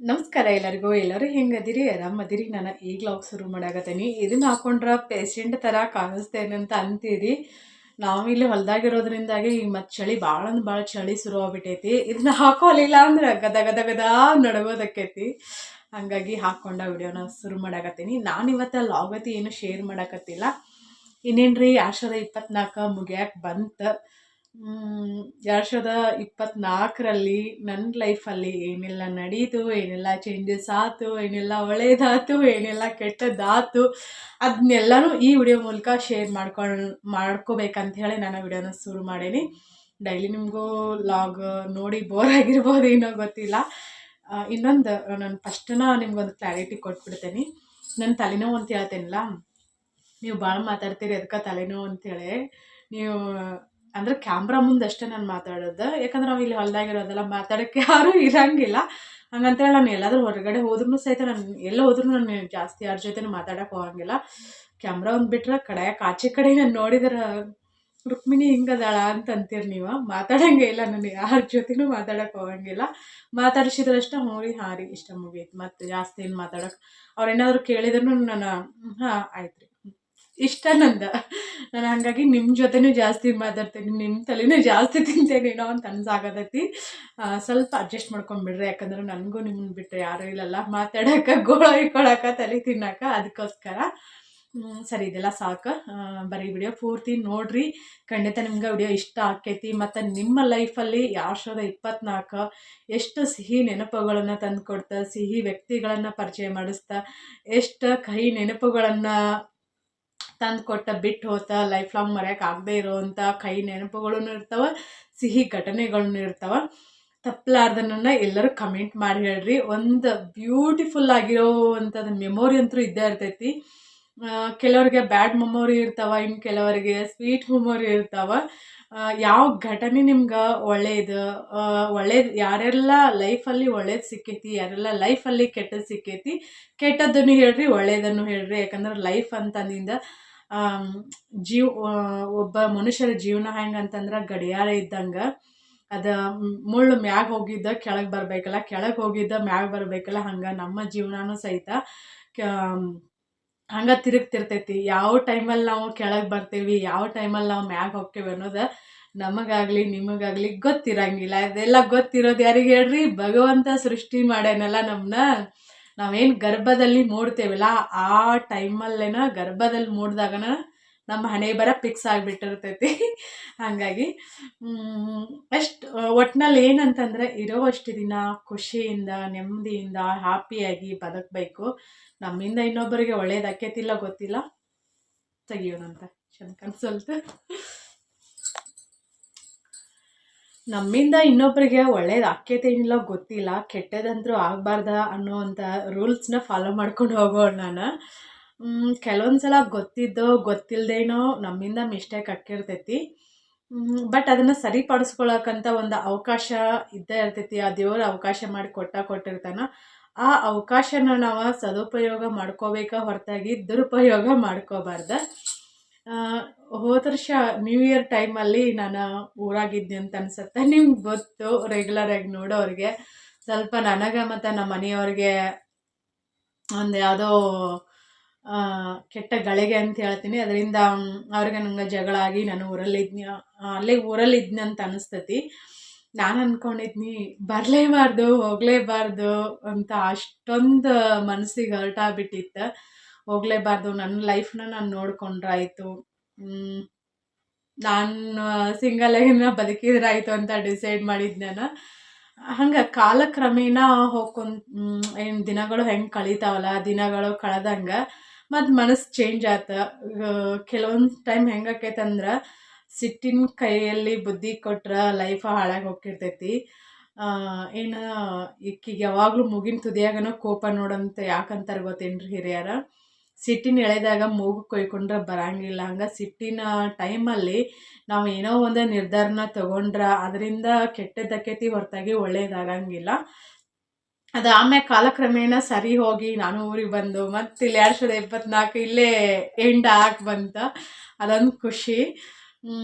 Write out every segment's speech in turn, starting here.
ನಮಸ್ಕಾರ ಎಲ್ಲರೂ ಹೆಂಗದಿರಿ ಆರಾಮದಿರಿ. ನಾನು ಈಗ ಲಾಗ್ ಶುರು ಮಾಡಾಕತ್ತೀನಿ. ಇದನ್ನ ಹಾಕೊಂಡ್ರೆ ಪೇಷಂಟ್ ಥರ ಕಾಣಿಸ್ತೇನೆ ಅಂತ ಅಂತೀರಿ. ನಾವಿಲ್ಲಿ ಹೊಲ್ದಾಗಿರೋದ್ರಿಂದಾಗಿ ಈಗ ಮತ್ತೆ ಚಳಿ ಭಾಳ ಅಂದ್ರೆ ಭಾಳ ಚಳಿ ಶುರು ಆಗ್ಬಿಟ್ಟೈತಿ. ಇದನ್ನ ಹಾಕೋಲಿಲ್ಲ ಅಂದ್ರೆ ಗದ ಗದ ಗದ ನಡಗೋದಕ್ಕೈತಿ. ಹಾಗಾಗಿ ಹಾಕೊಂಡ ವಿಡಿಯೋನ ಶುರು ಮಾಡಾಕತ್ತೀನಿ. ನಾನು ಇವತ್ತು ಲಾಗತಿ ಏನು ಶೇರ್ ಮಾಡಾಕತ್ತಿಲ್ಲ. ಇನ್ನೇನ್ರಿ 2024 ಮುಗಿಯಾಕೆ ಬಂತು. 2024ರಲ್ಲಿ ನನ್ನ ಲೈಫಲ್ಲಿ ಏನೆಲ್ಲ ನಡೀತು, ಏನೆಲ್ಲ ಚೇಂಜಸ್ ಆಯ್ತು, ಏನೆಲ್ಲ ಒಳ್ಳೇದಾಯ್ತು, ಏನೆಲ್ಲ ಕೆಟ್ಟದ್ದಾಯ್ತು, ಅದನ್ನೆಲ್ಲನೂ ಈ ವಿಡಿಯೋ ಮೂಲಕ ಶೇರ್ ಮಾಡ್ಕೋಬೇಕಂತ ಹೇಳಿ ನಾನು ವಿಡಿಯೋನ ಶುರು ಮಾಡೀನಿ. ಡೈಲಿ ನಿಮಗೂ ಲಾಗ್ ನೋಡಿ ಬೋರ್ ಆಗಿರ್ಬೋದು, ಏನೋ ಗೊತ್ತಿಲ್ಲ. ಇನ್ನೊಂದು ನಾನು ಫಸ್ಟನ್ನ ನಿಮ್ಗೊಂದು ಕ್ಲಾರಿಟಿ ಕೊಟ್ಬಿಡ್ತೇನೆ. ನನ್ನ ತಲೆನೋವು ಅಂತ ಹೇಳ್ತೇನಲ್ಲ, ನೀವು ಭಾಳ ಮಾತಾಡ್ತೀರಿ ಅದಕ್ಕೆ ತಲೆನೋವು ಅಂತೇಳಿ. ನೀವು ಅಂದ್ರೆ ಕ್ಯಾಮ್ರಾ ಮುಂದಷ್ಟೇ ನಾನು ಮಾತಾಡೋದು, ಯಾಕಂದ್ರೆ ನಾವು ಇಲ್ಲಿ ಹೊಲ್ದಾಗಿರೋದೆಲ್ಲ ಮಾತಾಡೋಕ್ಕೆ ಯಾರೂ ಇರಂಗಿಲ್ಲ. ಹಂಗಂತೇಳಿ ನಾನು ಎಲ್ಲಾದರೂ ಹೊರಗಡೆ ಹೋದ್ರೂ ಸಹಿತ ನಾನು ಎಲ್ಲೇ ಹೋದ್ರೂ ನಾನು ಜಾಸ್ತಿ ಯಾರ ಜೊತೆನೂ ಮಾತಾಡೋಕೆ ಹೋಗಂಗಿಲ್ಲ. ಕ್ಯಾಮ್ರಾ ಒಂದು ಬಿಟ್ರೆ ಆಚೆ ಕಡೆ ನಾನು ನೋಡಿದ್ರೆ ರುಕ್ಮಿಣಿ ಹಿಂಗದಾಳ ಅಂತ ಅಂತೀರಿ ನೀವು. ಮಾತಾಡೋಂಗೆ ಇಲ್ಲ, ನಾನು ಯಾರ ಜೊತೆನೂ ಮಾತಾಡೋಕೆ ಹೋಗಂಗಿಲ್ಲ. ಮಾತಾಡಿಸಿದ್ರಷ್ಟೇ ಹ್ಞೂ ರೀ ಹಾಂ ರೀ ಇಷ್ಟ ಮುಗೀತು, ಮತ್ತು ಜಾಸ್ತಿ ಏನು ಮಾತಾಡೋಕೆ ಅವ್ರೇನಾದರೂ ಕೇಳಿದ್ರು ನಾನು ಹಾಂ ಆಯ್ತು ರೀ ಇಷ್ಟ ನಂದು. ನಾನು ಹಾಗಾಗಿ ನಿಮ್ಮ ಜೊತೆನೂ ಜಾಸ್ತಿ ಮಾತಾಡ್ತೀನಿ, ನಿಮ್ಮ ತಲೆನೂ ಜಾಸ್ತಿ ತಿಂತೇನೇನೋ ಅಂತ ಅನ್ಸಾಗತೈತಿ. ಸ್ವಲ್ಪ ಅಡ್ಜಸ್ಟ್ ಮಾಡ್ಕೊಂಡ್ಬಿಡ್ರಿ, ಯಾಕಂದ್ರೆ ನನಗೂ ನಿಮ್ಮನ್ನು ಬಿಟ್ಟರೆ ಯಾರೂ ಇಲ್ಲಲ್ಲ ಮಾತಾಡೋಕೆ, ಗೋಳ ಇಟ್ಕೊಳಕ್ಕೆ, ತಲೆ ತಿನ್ನೋಕೆ. ಅದಕ್ಕೋಸ್ಕರ ಸರಿ ಇದೆಲ್ಲ ಸಾಕು. ಬರೀ ವಿಡಿಯೋ ಪೂರ್ತಿ ನೋಡ್ರಿ, ಖಂಡಿತ ನಿಮ್ಗೆ ವಿಡಿಯೋ ಇಷ್ಟ ಆಕೈತಿ. ಮತ್ತು ನಿಮ್ಮ ಲೈಫಲ್ಲಿ 2024 ಎಷ್ಟು ಸಿಹಿ ನೆನಪುಗಳನ್ನು ತಂದು ಕೊಡ್ತಾ, ಸಿಹಿ ವ್ಯಕ್ತಿಗಳನ್ನು ಪರಿಚಯ ಮಾಡಿಸ್ತಾ, ಎಷ್ಟು ಕಹಿ ನೆನಪುಗಳನ್ನು ತಂದು ಕೊಟ್ಟ ಬಿಟ್ಟು ಹೋತ, ಲೈಫ್ ಲಾಂಗ್ ಮರೆಯೋಕೆ ಆಗದೆ ಇರೋವಂಥ ಕಹಿ ನೆನಪುಗಳೂ ಇರ್ತಾವೆ, ಸಿಹಿ ಘಟನೆಗಳೂ ಇರ್ತಾವೆ. ತಪ್ಪಲಾರ್ದನ್ನ ಎಲ್ಲರೂ ಕಮೆಂಟ್ ಮಾಡಿ ಹೇಳ್ರಿ. ಒಂದು ಬ್ಯೂಟಿಫುಲ್ ಆಗಿರೋವಂಥದ್ದು ಮೆಮೊರಿ ಅಂತೂ ಇದ್ದೇ ಇರ್ತೈತಿ. ಕೆಲವರಿಗೆ ಬ್ಯಾಡ್ ಮೆಮೊರಿ ಇರ್ತಾವೆ, ಇನ್ನು ಕೆಲವರಿಗೆ ಸ್ವೀಟ್ ಮೆಮೊರಿ ಇರ್ತಾವೆ. ಯಾವ ಘಟನೆ ನಿಮ್ಗೆ ಒಳ್ಳೇದು ಯಾರೆಲ್ಲ ಲೈಫಲ್ಲಿ ಒಳ್ಳೇದು ಸಿಕ್ಕೈತಿ, ಯಾರೆಲ್ಲ ಲೈಫಲ್ಲಿ ಕೆಟ್ಟದ್ದು ಸಿಕ್ಕೈತಿ, ಕೆಟ್ಟದ್ದನ್ನು ಹೇಳ್ರಿ, ಒಳ್ಳೇದನ್ನು ಹೇಳ್ರಿ. ಯಾಕಂದ್ರೆ ಲೈಫ್ ಅಂತಂದಿಂದ ಒಬ್ಬ ಮನುಷ್ಯರ ಜೀವನ ಹೆಂಗಂತಂದ್ರೆ ಗಡಿಯಾರ ಇದ್ದಂಗೆ. ಅದು ಮುಳ್ಳು ಮ್ಯಾಗ ಹೋಗಿದ್ದ ಕೆಳಗೆ ಬರಬೇಕಲ್ಲ, ಕೆಳಗೆ ಹೋಗಿದ್ದ ಮ್ಯಾಗ ಬರಬೇಕಲ್ಲ, ಹಂಗೆ ನಮ್ಮ ಜೀವನನೂ ಸಹಿತ ಹಂಗೆ ತಿರುಗ್ತಿರ್ತೈತಿ. ಯಾವ ಟೈಮಲ್ಲಿ ನಾವು ಕೆಳಗೆ ಬರ್ತೀವಿ, ಯಾವ ಟೈಮಲ್ಲಿ ನಾವು ಮ್ಯಾಗ ಹೋಗ್ತೀವಿ ಅನ್ನೋದು ನಮಗಾಗಲಿ ನಿಮಗಾಗಲಿ ಗೊತ್ತಿರಂಗಿಲ್ಲ. ಅದೆಲ್ಲ ಗೊತ್ತಿರೋದು ಯಾರಿಗೆ ಹೇಳ್ರಿ? ಭಗವಂತ ಸೃಷ್ಟಿ ಮಾಡ್ಯಾನಲ್ಲ ನಮ್ಮನ್ನ. ನಾವೇನು ಗರ್ಭದಲ್ಲಿ ಮೂಡ್ತೇವಲ್ಲ, ಆ ಟೈಮಲ್ಲೇನ ಗರ್ಭದಲ್ಲಿ ಮೂಡಿದಾಗನ ನಮ್ಮ ಹಣೆ ಬರ ಫಿಕ್ಸ್ ಆಗಿಬಿಟ್ಟಿರ್ತೈತಿ. ಹಾಗಾಗಿ ಅಷ್ಟು ಒಟ್ಟಿನಲ್ಲಿ ಏನಂತಂದರೆ, ಇರೋವಷ್ಟು ದಿನ ಖುಷಿಯಿಂದ, ನೆಮ್ಮದಿಯಿಂದ, ಹ್ಯಾಪಿಯಾಗಿ ಬದುಕಬೇಕು. ನಮ್ಮಿಂದ ಇನ್ನೊಬ್ಬರಿಗೆ ಒಳ್ಳೇದು ಆಕೈತಿಲ್ಲ ಗೊತ್ತಿಲ್ಲ, ತೆಗಿಯೋಣಂತ ಚಂದ ಸ್ವಲ್ಪ. ನಮ್ಮಿಂದ ಇನ್ನೊಬ್ಬರಿಗೆ ಒಳ್ಳೇದು ಆಕೈತೇನಿಲ್ಲ ಗೊತ್ತಿಲ್ಲ, ಕೆಟ್ಟದಂತರೂ ಆಗಬಾರ್ದ ಅನ್ನೋವಂಥ ರೂಲ್ಸ್ನ ಫಾಲೋ ಮಾಡ್ಕೊಂಡು ಹೋಗೋಣ. ನಾನು ಕೆಲವೊಂದು ಸಲ ಗೊತ್ತಿದ್ದೋ ಗೊತ್ತಿಲ್ಲದೇನೋ ನಮ್ಮಿಂದ ಮಿಸ್ಟೇಕ್ ಆಕ್ಕಿರ್ತೈತಿ. ಬಟ್ ಅದನ್ನು ಸರಿಪಡಿಸ್ಕೊಳಕ್ಕಂತ ಒಂದು ಅವಕಾಶ ಇದ್ದೇ ಇರ್ತೈತಿ. ಆ ದೇವರು ಅವಕಾಶ ಮಾಡಿ ಕೊಟ್ಟಿರ್ತಾನೆ. ಆ ಅವಕಾಶನ ನಾವು ಸದುಪಯೋಗ ಮಾಡ್ಕೋಬೇಕ ಹೊರತಾಗಿ ದುರುಪಯೋಗ ಮಾಡ್ಕೋಬಾರ್ದು. ಹೋದ ವರ್ಷ ನ್ಯೂ ಇಯರ್ ಟೈಮಲ್ಲಿ ನಾನು ಊರಾಗಿದ್ದೆ ಅಂತ ಅನ್ಸುತ್ತೆ. ನಿಮ್ಗೆ ಗೊತ್ತು, ರೆಗ್ಯುಲರಾಗಿ ನೋಡೋರಿಗೆ. ಸ್ವಲ್ಪ ನನಗೆ ಮತ್ತು ನಮ್ಮ ಮನೆಯವ್ರಿಗೆ ಒಂದು ಯಾವುದೋ ಕೆಟ್ಟ ಗಳಿಗೆ ಅಂತ ಹೇಳ್ತೀನಿ. ಅದರಿಂದ ಅವ್ರಿಗೆ ನಂಗೆ ಜಗಳ ಆಗಿ ನಾನು ಊರಲ್ಲಿದ್ನಿ ಅಂತ ಅನಿಸ್ತೈತಿ. ನಾನು ಅಂದ್ಕೊಂಡಿದ್ನಿ ಬರಲೇಬಾರ್ದು, ಹೋಗಲೇಬಾರ್ದು ಅಂತ. ಅಷ್ಟೊಂದು ಮನಸ್ಸಿಗೆ ಹರ್ಟ್ ಆಗಿಬಿಟ್ಟಿತ್ತು. ಹೋಗಲೇಬಾರ್ದು, ನನ್ನ ಲೈಫ್ನ ನಾನು ನೋಡ್ಕೊಂಡ್ರಾಯ್ತು, ನಾನು ಸಿಂಗಲಾಗಿನ ಬದುಕಿದ್ರಾಯ್ತು ಅಂತ ಡಿಸೈಡ್ ಮಾಡಿದ್ದು ನಾನು. ಹಂಗೆ ಕಾಲಕ್ರಮೇಣ ಏನು ದಿನಗಳು ಹೆಂಗೆ ಕಳೀತಾವಲ್ಲ, ದಿನಗಳು ಕಳೆದಂಗೆ ಮತ್ತು ಮನಸ್ಸು ಚೇಂಜ್ ಆಯ್ತು. ಕೆಲವೊಂದು ಟೈಮ್ ಹೆಂಗಾಕೈತಂದ್ರೆ, ಸಿಟ್ಟಿನ ಕೈಯಲ್ಲಿ ಬುದ್ಧಿ ಕೊಟ್ರೆ ಲೈಫ ಹಾಳಾಗಿ ಹೋಗಿರ್ತೈತಿ. ಏನು ಈಕಿಗೆ ಯಾವಾಗಲೂ ಮೂಗಿನ ತುದಿಯಾಗನೋ ಕೋಪ ನೋಡಂತ ಯಾಕಂತಾರೆ ಗೊತ್ತೇನ್ರಿ ಹಿರಿಯರ? ಸಿಟ್ಟಿನ ಎಳೆದಾಗ ಮೂಗು ಕೊಯ್ಕೊಂಡ್ರೆ ಬರಂಗಿಲ್ಲ. ಹಂಗೆ ಸಿಟ್ಟಿನ ಟೈಮಲ್ಲಿ ನಾವು ಏನೋ ಒಂದು ನಿರ್ಧಾರನ ತೊಗೊಂಡ್ರೆ ಅದರಿಂದ ಕೆಟ್ಟದ್ದಕ್ಕೈತಿ ಹೊರತಾಗಿ ಒಳ್ಳೇದಾಗಂಗಿಲ್ಲ. ಅದು ಆಮೇಲೆ ಕಾಲಕ್ರಮೇಣ ಸರಿ ಹೋಗಿ ನಾನು ಊರಿಗೆ ಬಂದು ಮತ್ತು ಇಲ್ಲಿ 2024 ಇಲ್ಲೇ ಎಂಡ್ ಆಗಿ ಬಂತ. ಅದೊಂದು ಖುಷಿ.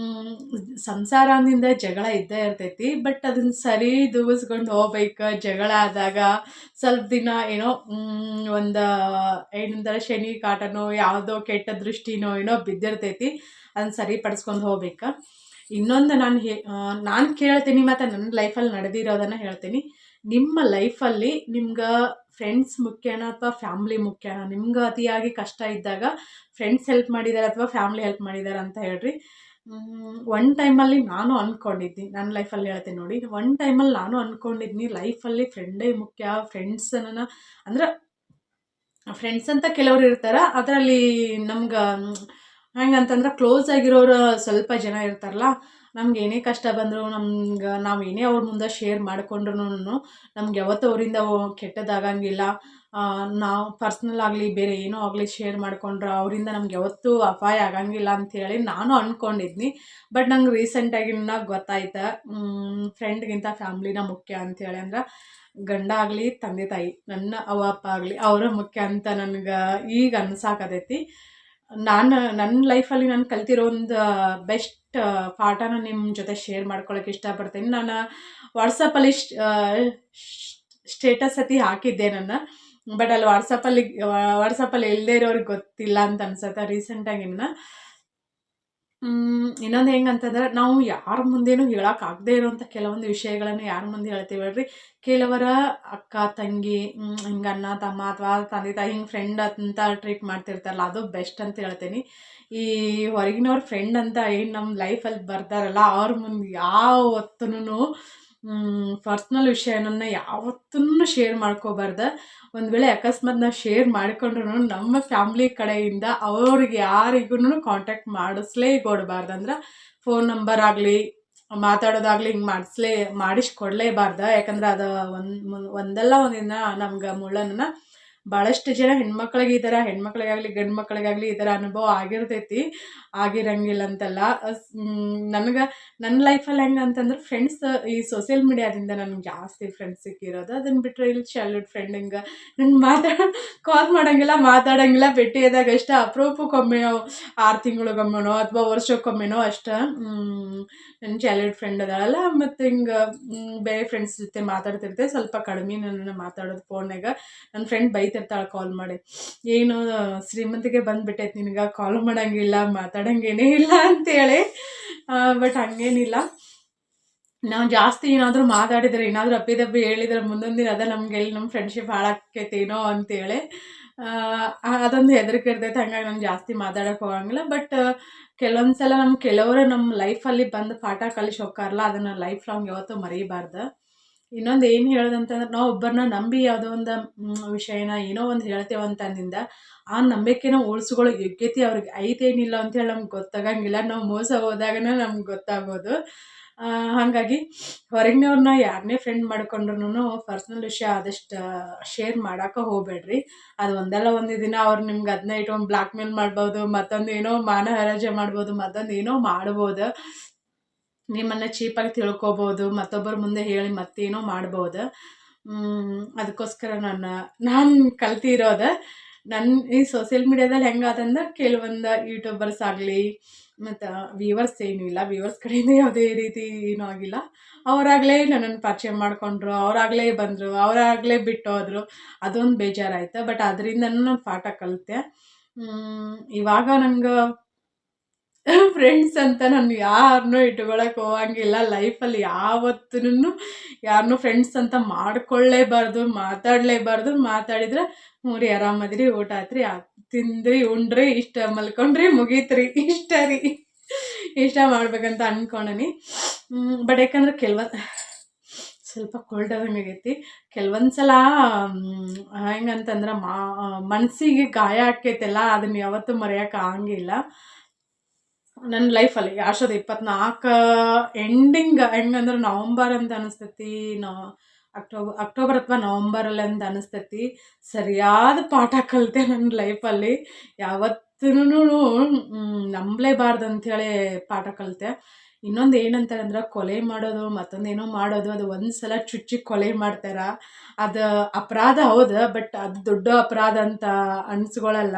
ಸಂಸಾರದಿಂದ ಜಗಳ ಇದ್ದೇ ಇರ್ತೈತಿ. ಬಟ್ ಅದನ್ನ ಸರಿ ದೂಗಿಸ್ಕೊಂಡು ಹೋಗ್ಬೇಕು. ಜಗಳ ಆದಾಗ ಸ್ವಲ್ಪ ದಿನ ಏನೋ ಒಂದು ಏನಂತಾರೆ ಶನಿ ಕಾಟನೋ ಯಾವುದೋ ಕೆಟ್ಟ ದೃಷ್ಟಿನೋ ಏನೋ ಬಿದ್ದಿರ್ತೈತಿ. ಅದನ್ನ ಸರಿಪಡಿಸ್ಕೊಂಡು ಹೋಗ್ಬೇಕು. ಇನ್ನೊಂದು ನಾನು ಕೇಳ್ತೀನಿ ಮತ್ತು ನನ್ನ ಲೈಫಲ್ಲಿ ನಡೆದಿರೋದನ್ನು ಹೇಳ್ತೀನಿ. ನಿಮ್ಮ ಲೈಫಲ್ಲಿ ನಿಮ್ಗೆ ಫ್ರೆಂಡ್ಸ್ ಮುಖ್ಯನಾ ಅಥವಾ ಫ್ಯಾಮ್ಲಿ ಮುಖ್ಯನಾ? ನಿಮ್ಗೆ ಅತಿಯಾಗಿ ಕಷ್ಟ ಇದ್ದಾಗ ಫ್ರೆಂಡ್ಸ್ ಹೆಲ್ಪ್ ಮಾಡಿದ್ದಾರೆ ಅಥವಾ ಫ್ಯಾಮ್ಲಿ ಹೆಲ್ಪ್ ಮಾಡಿದ್ದಾರೆ ಅಂತ ಹೇಳ್ರಿ. ಒನ್ ಟೈಮಲ್ಲಿ ನಾನು ಅಂದ್ಕೊಂಡಿದ್ದೆ, ನನ್ನ ಲೈಫಲ್ಲಿ ಹೇಳ್ತೀನಿ ನೋಡಿ. ಒನ್ ಟೈಮಲ್ಲಿ ನಾನು ಅಂದ್ಕೊಂಡಿದ್ನಿ ಲೈಫಲ್ಲಿ ಫ್ರೆಂಡೇ ಮುಖ್ಯ. ಫ್ರೆಂಡ್ಸನ್ನ ಅಂದ್ರೆ ಫ್ರೆಂಡ್ಸ್ ಅಂತ ಕೆಲವ್ರು ಇರ್ತಾರೆ. ಅದರಲ್ಲಿ ನಮ್ಗೆ ಹೆಂಗಂತಂದ್ರೆ ಕ್ಲೋಸ್ ಆಗಿರೋರು ಸ್ವಲ್ಪ ಜನ ಇರ್ತಾರಲ್ಲ, ನಮ್ಗೆ ಏನೇ ಕಷ್ಟ ಬಂದರೂ ನಾವು ಏನೇ ಅವ್ರ ಮುಂದೆ ಶೇರ್ ಮಾಡಿಕೊಂಡ್ರು ನಮ್ಗೆ ಯಾವತ್ತೂ ಅವರಿಂದ ಕೆಟ್ಟದಾಗಂಗಿಲ್ಲ. ನಾವು ಪರ್ಸ್ನಲ್ ಆಗಲಿ ಬೇರೆ ಏನೋ ಆಗಲಿ ಶೇರ್ ಮಾಡಿಕೊಂಡ್ರೆ ಅವರಿಂದ ನಮ್ಗೆ ಯಾವತ್ತೂ ಅಪಾಯ ಆಗಂಗಿಲ್ಲ ಅಂಥೇಳಿ ನಾನು ಅಂದ್ಕೊಂಡಿದ್ನಿ. ಬಟ್ ನಂಗೆ ರೀಸೆಂಟಾಗಿ ಗೊತ್ತಾಯ್ತು ಫ್ರೆಂಡ್ಗಿಂತ ಫ್ಯಾಮ್ಲಿನ ಮುಖ್ಯ ಅಂಥೇಳಿ. ಅಂದ್ರೆ ಗಂಡ ಆಗಲಿ ತಂದೆ ತಾಯಿ, ನನ್ನ ಅವ್ವ ಅಪ್ಪ ಆಗಲಿ ಅವರ ಮುಖ್ಯ ಅಂತ ನನಗೆ ಈಗ ಅನ್ಸಾಕತೈತಿ. ನನ್ನ ಲೈಫಲ್ಲಿ ನಾನು ಕಲ್ತಿರೋ ಒಂದು ಬೆಸ್ಟ್ ಪಾಠನ ನಿಮ್ಮ ಜೊತೆ ಶೇರ್ ಮಾಡ್ಕೊಳ್ಳೋಕೆ ಇಷ್ಟಪಡ್ತೀನಿ. ನಾನು ವಾಟ್ಸಪ್ಪಲ್ಲಿ ಸ್ಟೇಟಸ್ ಹಾಕಿದ್ದೆ ಬಟ್ ಅಲ್ಲಿ ವಾಟ್ಸಪ್ಪಲ್ಲಿ ಇಲ್ಲದೇ ಇರೋರಿಗೆ ಗೊತ್ತಿಲ್ಲ ಅಂತ ಅನ್ಸುತ್ತೆ ರೀಸೆಂಟಾಗಿ. ಇನ್ನೊಂದು ಹೆಂಗಂತಂದ್ರೆ ನಾವು ಯಾರ ಮುಂದೇನೂ ಹೇಳೋಕ್ಕಾಗದೇ ಇರೋವಂಥ ಕೆಲವೊಂದು ವಿಷಯಗಳನ್ನು ಯಾರ ಮುಂದೆ ಹೇಳ್ತೀವಿ ಹೇಳ್ರಿ. ಕೆಲವರ ಅಕ್ಕ ತಂಗಿ ಹಿಂಗೆ ಅಣ್ಣ ತಮ್ಮ ಅಥವಾ ತಂದೆ ತಾಯಿ ಹಿಂಗೆ ಫ್ರೆಂಡ್ ಅಂತ ಟ್ರೀಟ್ ಮಾಡ್ತಿರ್ತಾರಲ್ಲ, ಅದು ಬೆಸ್ಟ್ ಅಂತ ಹೇಳ್ತೀನಿ. ಈ ಹೊರಗಿನವ್ರ ಫ್ರೆಂಡ್ ಅಂತ ಏನು ನಮ್ಮ ಲೈಫಲ್ಲಿ ಬರ್ತಾರಲ್ಲ ಅವ್ರ ಮುಂದೆ ಯಾವತ್ತೂ ಪರ್ಸ್ನಲ್ ವಿಷಯನ ಯಾವತ್ತೂ ಶೇರ್ ಮಾಡ್ಕೋಬಾರ್ದು. ಒಂದು ವೇಳೆ ಅಕಸ್ಮಾತ್ ನಾವು ಶೇರ್ ಮಾಡಿಕೊಂಡ್ರು ನಮ್ಮ ಫ್ಯಾಮ್ಲಿ ಕಡೆಯಿಂದ ಅವ್ರಿಗೆ ಯಾರಿಗೂ ಕಾಂಟ್ಯಾಕ್ಟ್ ಮಾಡಿಸ್ಲೇಕೊಡ್ಬಾರ್ದು. ಅಂದ್ರೆ ಫೋನ್ ನಂಬರ್ ಆಗಲಿ ಮಾತಾಡೋದಾಗಲಿ ಹಿಂಗೆ ಮಾಡಿಸ್ಕೊಡ್ಲೇಬಾರ್ದು. ಯಾಕಂದ್ರೆ ಅದು ಒಂದಲ್ಲ ಒಂದಿನ ನಮ್ಗೆ ಮುಳ್ಳನ್ನ ಭಾಳಷ್ಟು ಜನ ಹೆಣ್ಮಕ್ಳಿಗೆ ಈ ಥರ ಹೆಣ್ಮಕ್ಳಿಗಾಗಲಿ ಗಂಡು ಮಕ್ಳಿಗಾಗಲಿ ಈ ಥರ ಅನುಭವ ಆಗಿರ್ತೈತಿ. ಆಗಿರಂಗಿಲ್ಲ ಅಂತಲ್ಲ. ನನ್ನ ಲೈಫಲ್ಲಿ ಹೆಂಗೆ ಅಂತಂದ್ರೆ ಫ್ರೆಂಡ್ಸ್ ಈ ಸೋಷಿಯಲ್ ಮೀಡಿಯಾದಿಂದ ನನಗೆ ಜಾಸ್ತಿ ಫ್ರೆಂಡ್ಸ್ ಸಿಕ್ಕಿರೋದು. ಅದನ್ನು ಬಿಟ್ಟರೆ ಇಲ್ಲಿ ಚೈಲ್ಡ್ಹುಡ್ ಫ್ರೆಂಡ್ ಹಿಂಗೆ ನಂಗೆ ಕಾಲ್ ಮಾಡೋಂಗಿಲ್ಲ, ಮಾತಾಡೋಂಗಿಲ್ಲ. ಭೇಟಿಯಾದಾಗ ಅಷ್ಟೇ ಅಪರೂಪಕ್ಕೊಮ್ಮೆ 6 ತಿಂಗಳಿಗೊಮ್ಮೆನೋ ಅಥವಾ ವರ್ಷಕ್ಕೊಮ್ಮೆನೋ ಅಷ್ಟೇ ನನ್ನ ಚೈಲ್ಡ್ಹುಡ್ ಫ್ರೆಂಡ್ ಅದಾಳಲ್ಲ. ಮತ್ತು ಹಿಂಗೆ ಬೇರೆ ಫ್ರೆಂಡ್ಸ್ ಜೊತೆ ಮಾತಾಡ್ತಿರ್ತೆ ಸ್ವಲ್ಪ ಕಡಿಮೆ ನನ್ನ ಮಾತಾಡೋದು ಫೋನ್ನಾಗ. ನನ್ನ ಫ್ರೆಂಡ್ ಬೈತಿರ್ತಾಳೆ ಕಾಲ್ ಮಾಡಿ, ಏನು ಶ್ರೀಮಂತಿಗೆ ಬಂದುಬಿಟ್ಟೈತೆ ನಿನಗೆ, ಕಾಲ್ ಮಾಡೋಂಗಿಲ್ಲ ಮಾತಾಡೋಂಗೇನೇ ಇಲ್ಲ ಅಂತೇಳಿ. ಬಟ್ ಹಂಗೇನಿಲ್ಲ, ನಾವು ಜಾಸ್ತಿ ಏನಾದರೂ ಮಾತಾಡಿದರೆ ಏನಾದರೂ ಅಪ್ಪಿದಪ್ಪಿ ಹೇಳಿದ್ರೆ ಮುಂದೊಂದು ದಿನ ಅದ ನಮ್ಗೆ ನಮ್ಮ ಫ್ರೆಂಡ್ಶಿಪ್ ಹಾಳಾಕೈತೇನೋ ಅಂತೇಳಿ ಅದೊಂದು ಹೆದರಿಕೆ ಇರ್ತೈತೆ. ಹಂಗಾಗಿ ನಾನು ಜಾಸ್ತಿ ಮಾತಾಡೋಕೆ ಹೋಗಂಗಿಲ್ಲ. ಬಟ್ ಕೆಲವೊಂದು ಸಲ ಕೆಲವರು ನಮ್ಮ ಲೈಫಲ್ಲಿ ಬಂದು ಪಾಠ ಕಲಿಸಿ ಹೋಗ್ತಾರಲ್ಲ, ಅದನ್ನು ಲೈಫ್ ಲಾಂಗ್ ಯಾವತ್ತೂ ಮರೀಬಾರ್ದು. ಇನ್ನೊಂದು ಏನು ಹೇಳೋದಂತಂದ್ರೆ, ನಾವು ಒಬ್ಬರನ್ನ ನಂಬಿ ಯಾವುದೋ ಒಂದು ವಿಷಯನ ಏನೋ ಒಂದು ಹೇಳ್ತೇವಂತಂದಿಂದ ಆ ನಂಬಿಕೆನ ಉಳಿಸ್ಕೊಳ್ಳೋ ಯೋಗ್ಯತೆ ಅವ್ರಿಗೆ ಐತೇನಿಲ್ಲ ಅಂತೇಳಿ ನಮ್ಗೆ ಗೊತ್ತಾಗಂಗಿಲ್ಲ. ನಾವು ಮೋಸ ಹೋದಾಗನೇ ನಮ್ಗೆ ಗೊತ್ತಾಗೋದು. ಹಾಗಾಗಿ ಹೊರಗಿನವ್ರನ್ನ ಯಾರನ್ನೇ ಫ್ರೆಂಡ್ ಮಾಡ್ಕೊಂಡ್ರು ಪರ್ಸ್ನಲ್ ವಿಷಯ ಆದಷ್ಟು ಶೇರ್ ಮಾಡೋಕೆ ಹೋಗಬೇಡ್ರಿ. ಅದು ಒಂದಲ್ಲ ಒಂದು ದಿನ ಅವ್ರು ನಿಮ್ಗೆ ಅದನ್ನ ಇಟ್ಕೊಂಡು ಬ್ಲ್ಯಾಕ್ ಮೇಲ್ ಮಾಡ್ಬೋದು, ಮತ್ತೊಂದು ಏನೋ ಮಾನಹರಾಜ ಮಾಡ್ಬೋದು, ಮತ್ತೊಂದು ಏನೋ ಮಾಡ್ಬೋದು, ನಿಮ್ಮನ್ನು ಚೀಪಾಗಿ ತಿಳ್ಕೊಬೋದು, ಮತ್ತೊಬ್ಬರ ಮುಂದೆ ಹೇಳಿ ಮತ್ತೇನೋ ಮಾಡ್ಬೋದು. ಅದಕ್ಕೋಸ್ಕರ ನಾನು ಕಲ್ತಿರೋದು ಈ ಸೋಷಿಯಲ್ ಮೀಡಿಯಾದಲ್ಲಿ ಹೆಂಗಾದಂದ್ರೆ ಕೆಲವೊಂದು ಯೂಟ್ಯೂಬರ್ಸ್ ಆಗಲಿ ಮತ್ತು ವ್ಯೂವರ್ಸ್ ಏನೂ ಇಲ್ಲ, ವ್ಯೂವರ್ಸ್ ಕಡೆಯಿಂದ ಯಾವುದೇ ರೀತಿ ಏನೂ ಆಗಿಲ್ಲ. ಅವರಾಗಲೇ ನನ್ನನ್ನು ಪರಿಚಯ ಮಾಡಿಕೊಂಡ್ರು, ಅವರಾಗಲೇ ಬಂದರು, ಅವರಾಗಲೇ ಬಿಟ್ಟು ಹೋದರು. ಅದೊಂದು ಬೇಜಾರಾಯಿತು. ಬಟ್ ಅದರಿಂದನೂ ನಾನು ಪಾಠ ಕಲಿತೆ. ಇವಾಗ ನಂಗೆ ಫ್ರೆಂಡ್ಸ್ ಅಂತ ನಾನು ಯಾರನ್ನೂ ಇಟ್ಕೊಳಕ್ಕೆ ಹೋಗಂಗಿಲ್ಲ. ಲೈಫಲ್ಲಿ ಯಾವತ್ತೂ ಯಾರನ್ನೂ ಫ್ರೆಂಡ್ಸ್ ಅಂತ ಮಾಡ್ಕೊಳ್ಳೇಬಾರ್ದು, ಮಾತಾಡಲೇಬಾರ್ದು. ಮಾತಾಡಿದ್ರೆ ಹ್ಞೂ ರೀ ಆರಾಮದಿರಿ, ಊಟ ಆಯ್ತು ರೀ, ತಿಂದ್ರಿ ಉಂಡ್ರಿ, ಇಷ್ಟ ಮಲ್ಕೊಂಡ್ರಿ, ಮುಗೀತ್ರಿ, ಇಷ್ಟ ರೀ, ಇಷ್ಟ ಮಾಡ್ಬೇಕಂತ ಅಂದ್ಕೊಂಡೀನಿ. ಬಟ್ ಯಾಕಂದ್ರೆ ಸ್ವಲ್ಪ ಕೋಲ್ಡ್ ಆದಂಗಾಗೈತಿ. ಕೆಲವೊಂದು ಸಲ ಹೆಂಗಂತಂದ್ರೆ ಮನಸ್ಸಿಗೆ ಗಾಯ ಆಕೈತಲ್ಲ, ಅದನ್ನು ಯಾವತ್ತೂ ಮರೆಯೋಕೆ ಆಗಂಗಿಲ್ಲ. ನನ್ನ ಲೈಫಲ್ಲಿ 2024 ಎಂಡಿಂಗ್ ಹೆಂಗಂದ್ರೆ ನವಂಬರ್ ಅಂತ ಅನಿಸ್ತೈತಿ, ಅಕ್ಟೋಬರ್ ಅಥವಾ ನವಂಬರಲ್ಲಿ ಅಂತ ಅನಿಸ್ತೈತಿ. ಸರಿಯಾದ ಪಾಠ ಕಲಿತೆ ನನ್ನ ಲೈಫಲ್ಲಿ. ಯಾವತ್ತೂ ನಂಬಲೇಬಾರ್ದು ಅಂಥೇಳಿ ಪಾಠ ಕಲಿತೆ. ಇನ್ನೊಂದು ಏನಂತಾರೆ ಕೊಲೆ ಮಾಡೋದು ಮತ್ತೊಂದೇನೋ ಮಾಡೋದು, ಅದು ಒಂದು ಸಲ ಚುಚ್ಚಿ ಕೊಲೆ ಮಾಡ್ತಾರೆ, ಅದು ಅಪರಾಧ ಹೌದು. ಬಟ್ ಅದು ದೊಡ್ಡ ಅಪರಾಧ ಅಂತ ಅನಿಸ್ಕೊಳ್ಳಲ್ಲ.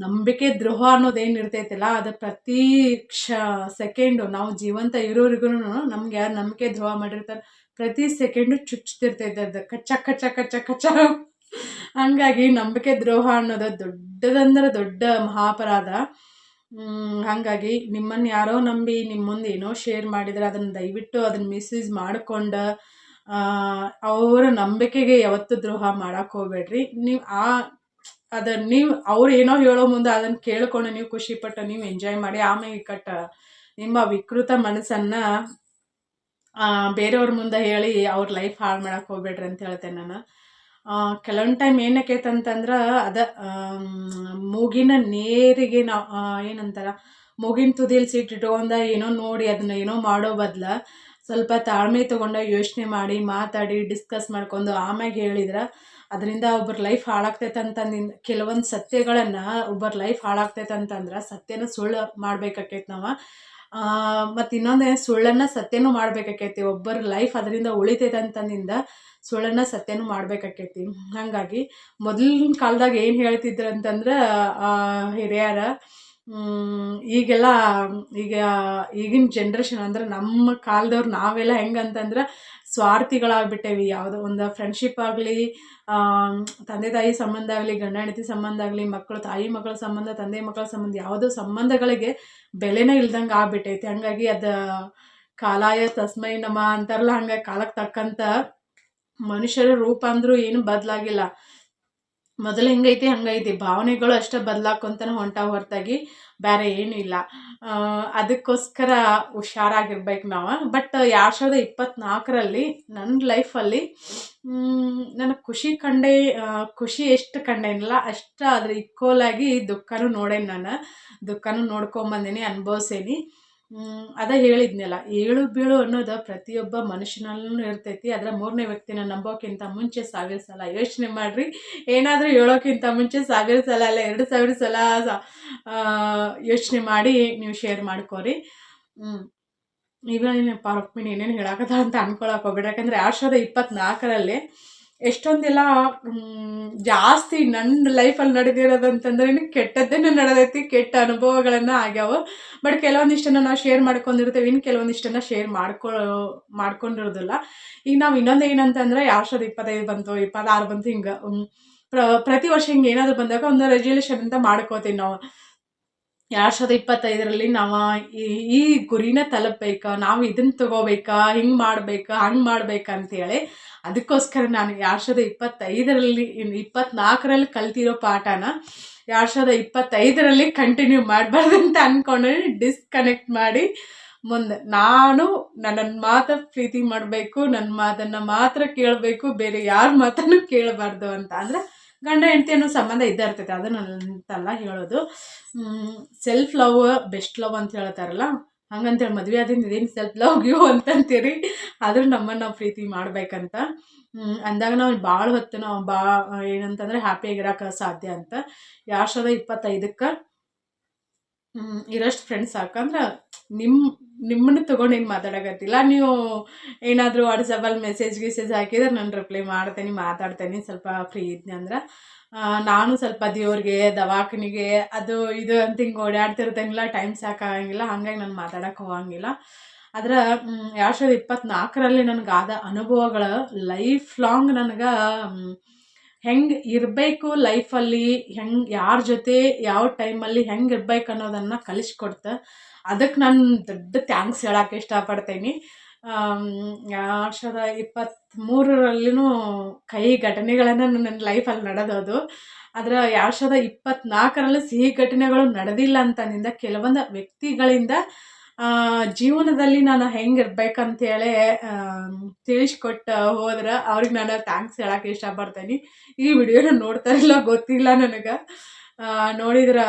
ನಂಬಿಕೆ ದ್ರೋಹ ಅನ್ನೋದೇನು ಇರ್ತೈತಿಲ್ಲ ಅದು ಪ್ರತಿ ಸೆಕೆಂಡು ನಾವು ಜೀವಂತ ಇರೋರಿಗೂ ನಮ್ಗೆ ಯಾರು ನಂಬಿಕೆ ದ್ರೋಹ ಮಾಡಿರ್ತಾರೆ ಪ್ರತಿ ಸೆಕೆಂಡು ಚುಚ್ತಿರ್ತೈತೆ ಅದು ಕಚ್ಚ ಕಚ್ಚ ಕಚ್ಚ ಕಚ್ಚ. ಹಂಗಾಗಿ ನಂಬಿಕೆ ದ್ರೋಹ ಅನ್ನೋದು ದೊಡ್ಡದಂದ್ರೆ ದೊಡ್ಡ ಮಹಾಪರಾಧ. ಹಾಗಾಗಿ ನಿಮ್ಮನ್ನು ಯಾರೋ ನಂಬಿ ನಿಮ್ಮ ಮುಂದೆ ಏನೋ ಶೇರ್ ಮಾಡಿದರೆ ಅದನ್ನು ದಯವಿಟ್ಟು ಅದನ್ನು ಮಿಸ್ಯೂಸ್ ಮಾಡ್ಕೊಂಡು ಅವರ ನಂಬಿಕೆಗೆ ಯಾವತ್ತೂ ದ್ರೋಹ ಮಾಡಕ್ಕೆ ಹೋಗ್ಬೇಡ್ರಿ. ನೀವು ನೀವು ಅವ್ರು ಏನೋ ಹೇಳೋ ಮುಂದೆ ಅದನ್ನು ಕೇಳ್ಕೊಂಡು ನೀವು ಖುಷಿಪಟ್ಟು ನೀವು ಎಂಜಾಯ್ ಮಾಡಿ ಆಮೇಲೆ ನಿಮ್ಮ ವಿಕೃತ ಮನಸ್ಸನ್ನು ಬೇರೆಯವ್ರ ಮುಂದೆ ಹೇಳಿ ಅವ್ರ ಲೈಫ್ ಹಾಳು ಮಾಡಕ್ಕೆ ಹೋಗ್ಬೇಡ್ರಿ ಅಂತ ಹೇಳ್ತೇನೆ ನಾನು. ಕೆಲವೊಂದು ಟೈಮ್ ಏನಕ್ಕೈತೆ ಅಂತಂದ್ರೆ ಮೂಗಿನ ನೇರಿಗೆ ನಾವು ಏನಂತಾರ ಮೂಗಿನ ತುದಿಯಲ್ಲಿ ಸಿಟ್ಟಿಟ್ಕೊಂಡ ಏನೋ ನೋಡಿ ಅದನ್ನ ಏನೋ ಮಾಡೋ ಬದಲ ಸ್ವಲ್ಪ ತಾಳ್ಮೆ ತೊಗೊಂಡು ಯೋಚನೆ ಮಾಡಿ ಮಾತಾಡಿ ಡಿಸ್ಕಸ್ ಮಾಡ್ಕೊಂಡು ಆಮ್ಯಾಗ ಹೇಳಿದ್ರೆ ಅದರಿಂದ ಒಬ್ಬರ ಲೈಫ್ ಹಾಳಾಗ್ತೈತೆ ಅಂತಂದಿಂದ ಕೆಲವೊಂದು ಸತ್ಯಗಳನ್ನು ಒಬ್ಬರ ಲೈಫ್ ಹಾಳಾಗ್ತೈತೆ ಅಂತಂದ್ರೆ ಸತ್ಯನ ಸುಳ್ಳು ಮಾಡ್ಬೇಕಾಕೈತೆ ನಾವು. ಮತ್ತು ಇನ್ನೊಂದೇ ಸುಳ್ಳನ್ನು ಸತ್ಯನೂ ಮಾಡ್ಬೇಕಾಕೈತಿ. ಒಬ್ಬರ ಲೈಫ್ ಅದರಿಂದ ಉಳಿತೈತೆ ಅಂತಂದಿಂದ ಸುಳ್ಳನ್ನು ಸತ್ಯನೂ ಮಾಡ್ಬೇಕಾಕೈತಿ. ಹಾಗಾಗಿ ಮೊದಲಿನ ಕಾಲದಾಗ ಏನು ಹೇಳ್ತಿದ್ರು ಅಂತಂದ್ರೆ ಹಿರಿಯರ ಈಗೆಲ್ಲ ಈಗಿನ ಜನ್ರೇಷನ್ ಅಂದ್ರೆ ನಮ್ಮ ಕಾಲದವ್ರು ನಾವೆಲ್ಲ ಹೆಂಗಂತಂದ್ರೆ ಸ್ವಾರ್ಥಿಗಳಾಗ್ಬಿಟ್ಟೇವಿ. ಯಾವುದೋ ಒಂದು ಫ್ರೆಂಡ್ಶಿಪ್ ಆಗಲಿ ತಂದೆ ತಾಯಿ ಸಂಬಂಧ ಆಗಲಿ ಗಂಡ ಹೆಂಡತಿ ಸಂಬಂಧ ಆಗಲಿ ಮಕ್ಕಳು ತಾಯಿ ಮಕ್ಕಳ ಸಂಬಂಧ ತಂದೆ ಮಕ್ಕಳ ಸಂಬಂಧ ಯಾವುದೋ ಸಂಬಂಧಗಳಿಗೆ ಬೆಲೆನೇ ಇಲ್ದಂಗೆ ಆಗ್ಬಿಟ್ಟೈತಿ. ಹಂಗಾಗಿ ಅದು ಕಾಲಾಯ ತಸ್ಮೈ ನಮ ಅಂತಾರಲ್ಲ ಹಂಗಾಗಿ ಕಾಲಕ್ಕೆ ತಕ್ಕಂಥ ಮನುಷ್ಯರ ರೂಪ ಅಂದರೂ ಏನು ಬದಲಾಗಿಲ್ಲ. ಮೊದಲು ಹೆಂಗೈತಿ ಹಂಗೈತಿ, ಭಾವನೆಗಳು ಅಷ್ಟೇ ಬದಲಾಕೊಂತನ ಹೊಂಟಾವ ಹೊರತಾಗಿ ಬೇರೆ ಏನೂ ಇಲ್ಲ. ಅದಕ್ಕೋಸ್ಕರ ಹುಷಾರಾಗಿರ್ಬೇಕು ನಾವು. ಬಟ್ 2024ರಲ್ಲಿ ನನ್ನ ಲೈಫಲ್ಲಿ ನನಗೆ ಖುಷಿ ಎಷ್ಟು ಕಂಡೇನಿಲ್ಲ ಅಷ್ಟು ಅದ್ರ ಈಕ್ವಲಾಗಿ ದುಃಖನೂ ನೋಡೇನಿ. ನಾನು ದುಃಖನೂ ನೋಡ್ಕೊಂಬಂದೀನಿ, ಅನುಭವಿಸೇನಿ. ಅದ ಹೇಳಿದ್ನಲ್ಲ, ಏಳು ಬೀಳು ಅನ್ನೋದು ಪ್ರತಿಯೊಬ್ಬ ಮನುಷ್ಯನಲ್ಲೂ ಇರ್ತೈತಿ. ಅದರ ಮೂರನೇ ವ್ಯಕ್ತಿನ ನಂಬೋಕ್ಕಿಂತ ಮುಂಚೆ 1000 ಸಲ ಯೋಚನೆ ಮಾಡಿರಿ. ಏನಾದರೂ ಹೇಳೋಕ್ಕಿಂತ ಮುಂಚೆ 1000 ಸಲ ಅಲ್ಲ 2000 ಸಲ ಯೋಚನೆ ಮಾಡಿ ನೀವು ಶೇರ್ ಮಾಡ್ಕೋರಿ. ಇವೇನಪ್ಪ ರುಕ್ಮಿಣಿ ಏನೇನು ಹೇಳಕತ್ತ ಅಂತ ಅನ್ಕೊಳಕ್ಕೆ ಹೋಗ್ಬೇಡ್ರಿ. ಯಾಕಂದರೆ 2024ರಲ್ಲಿ ಎಷ್ಟೊಂದೆಲ್ಲ ಜಾಸ್ತಿ ನನ್ನ ಲೈಫಲ್ಲಿ ನಡೆದಿರೋದಂತಂದ್ರೆ ಕೆಟ್ಟದ್ದೇನೆ ನಡೆದೈತಿ, ಕೆಟ್ಟ ಅನುಭವಗಳನ್ನು ಆಗ್ಯಾವ. ಬಟ್ ಕೆಲವೊಂದಿಷ್ಟನ್ನು ನಾವು ಶೇರ್ ಮಾಡ್ಕೊಂಡಿರ್ತೇವೆ, ಇನ್ನು ಕೆಲವೊಂದಿಷ್ಟನ್ನು ಶೇರ್ ಮಾಡ್ಕೊಂಡಿರೋದಿಲ್ಲ. ಈಗ ನಾವು ಇನ್ನೊಂದು ಏನಂತಂದ್ರೆ 2025 ಬಂತು, 26 ಬಂತು, ಹಿಂಗೆ ಪ್ರತಿ ವರ್ಷ ಹಿಂಗೆ ಏನಾದರೂ ಬಂದಾಗ ಒಂದು ರೆಸಲ್ಯೂಷನ್ ಅಂತ ಮಾಡ್ಕೋತೀವಿ ನಾವು. 2025ರಲ್ಲಿ ನಾವು ಈ ಗುರಿನ ತಲುಪಬೇಕಾ, ನಾವು ಇದನ್ನು ತಗೋಬೇಕಾ, ಹಿಂಗೆ ಮಾಡ್ಬೇಕಾ ಹಂಗೆ ಮಾಡ್ಬೇಕಂತೇಳಿ ಅದಕ್ಕೋಸ್ಕರ ನಾನು 2025ರಲ್ಲಿ 24ರಲ್ಲಿ ಕಲ್ತಿರೋ ಪಾಠನ 2025ರಲ್ಲಿ ಕಂಟಿನ್ಯೂ ಮಾಡಬಾರ್ದು ಅಂತ ಅಂದ್ಕೊಂಡು ಡಿಸ್ಕನೆಕ್ಟ್ ಮಾಡಿ ಮುಂದೆ ನಾನು ನನ್ನ ಮಾತ್ರ ಪ್ರೀತಿ ಮಾಡಬೇಕು, ನನ್ನ ಮಾತನ್ನು ಮಾತ್ರ ಕೇಳಬೇಕು, ಬೇರೆ ಯಾರ ಮಾತನ್ನು ಕೇಳಬಾರ್ದು ಅಂತ. ಅಂದರೆ ಗಂಡ ಹೆಂಡತಿ ಅನ್ನೋ ಸಂಬಂಧ ಇದ್ದೇ ಇರ್ತೈತೆ, ಅದನ್ನು ಅಂತೆಲ್ಲ ಹೇಳೋದು. ಸೆಲ್ಫ್ ಲವ್ ಬೆಸ್ಟ್ ಲವ್ ಅಂತ ಹೇಳ್ತಾರಲ್ಲ, ಹಂಗಂತೇಳಿ ಮದುವೆ ಆದಿಂದ ಇದೇನು ಸೆಲ್ಫ್ ಲವ್ ಅಂತಂತೀರಿ. ಆದರೂ ನಮ್ಮನ್ನು ನಾವು ಪ್ರೀತಿ ಮಾಡ್ಬೇಕಂತ ಅಂದಾಗ ನಾವು ಭಾಳ ಹೊತ್ತು ನಾವು ಏನಂತಂದರೆ ಹ್ಯಾಪಿಯಾಗಿರೋಕೆ ಸಾಧ್ಯ ಅಂತ. 2025ಕ್ಕೆ ಇರೋಷ್ಟು ಫ್ರೆಂಡ್ಸ್ ಸಾಕಂದ್ರೆ ನಿಮ್ಮನ್ನು ತೊಗೊಂಡು ಏನು ಮಾತಾಡೋಕತ್ತಿಲ್ಲ. ನೀವು ಏನಾದರೂ ವಾಟ್ಸಪ್ಪಲ್ಲಿ ಮೆಸೇಜ್ ಹಾಕಿದ್ರೆ ನಾನು ರಿಪ್ಲೈ ಮಾಡ್ತೇನೆ, ಮಾತಾಡ್ತೇನೆ. ಸ್ವಲ್ಪ ಫ್ರೀ ಇದ್ನಿ ಅಂದ್ರೆ ನಾನು ಸ್ವಲ್ಪ ದೇವ್ರಿಗೆ ದವಾಖಾನಿಗೆ ಅದು ಇದು ಅಂತ ಹಿಂಗೆ ಓಡಾಡ್ತಿರ್ತೇನಿಲ್ಲ, ಟೈಮ್ ಸಾಕಾಗಂಗಿಲ್ಲ. ಹಾಗಾಗಿ ನಾನು ಮಾತಾಡೋಕೆ ಹೋಗಂಗಿಲ್ಲ. ಆದ್ರೆ 2024ರಲ್ಲಿ ನನಗಾದ ಅನುಭವಗಳು ಲೈಫ್ ಲಾಂಗ್ ನನಗೆ ಹೆಂಗೆ ಇರಬೇಕು ಲೈಫಲ್ಲಿ, ಯಾರ ಜೊತೆ ಯಾವ ಟೈಮಲ್ಲಿ ಹೆಂಗೆ ಇರ್ಬೇಕು ಅನ್ನೋದನ್ನು ಕಲಿಸ್ಕೊಡ್ತೆ. ಅದಕ್ಕೆ ನಾನು ದೊಡ್ಡ ಥ್ಯಾಂಕ್ಸ್ ಹೇಳೋಕ್ಕೆ ಇಷ್ಟಪಡ್ತೀನಿ. 2023ರಲ್ಲಿನೂ ಕಹಿ ಘಟನೆಗಳನ್ನು ನನ್ನ ಲೈಫಲ್ಲಿ ನಡೆದೋದು. ಆದರೆ 2024ರಲ್ಲಿ ಸಿಹಿ ಘಟನೆಗಳು ನಡೆದಿಲ್ಲ ಅಂತಂದಿಂದ ಕೆಲವೊಂದು ವ್ಯಕ್ತಿಗಳಿಂದ ಜೀವನದಲ್ಲಿ ನಾನು ಹೆಂಗೆ ಇರ್ಬೇಕಂತೇಳಿ ತಿಳಿಸ್ಕೊಟ್ಟು ಹೋದ್ರೆ ಅವ್ರಿಗೆ ನಾನು ಥ್ಯಾಂಕ್ಸ್ ಹೇಳೋಕ್ಕೆ ಇಷ್ಟಪಡ್ತೀನಿ. ಈ ವಿಡಿಯೋನ ನೋಡ್ತಾರಿಲ್ಲ ಗೊತ್ತಿಲ್ಲ ನನಗೆ, ನೋಡಿದ್ರೆ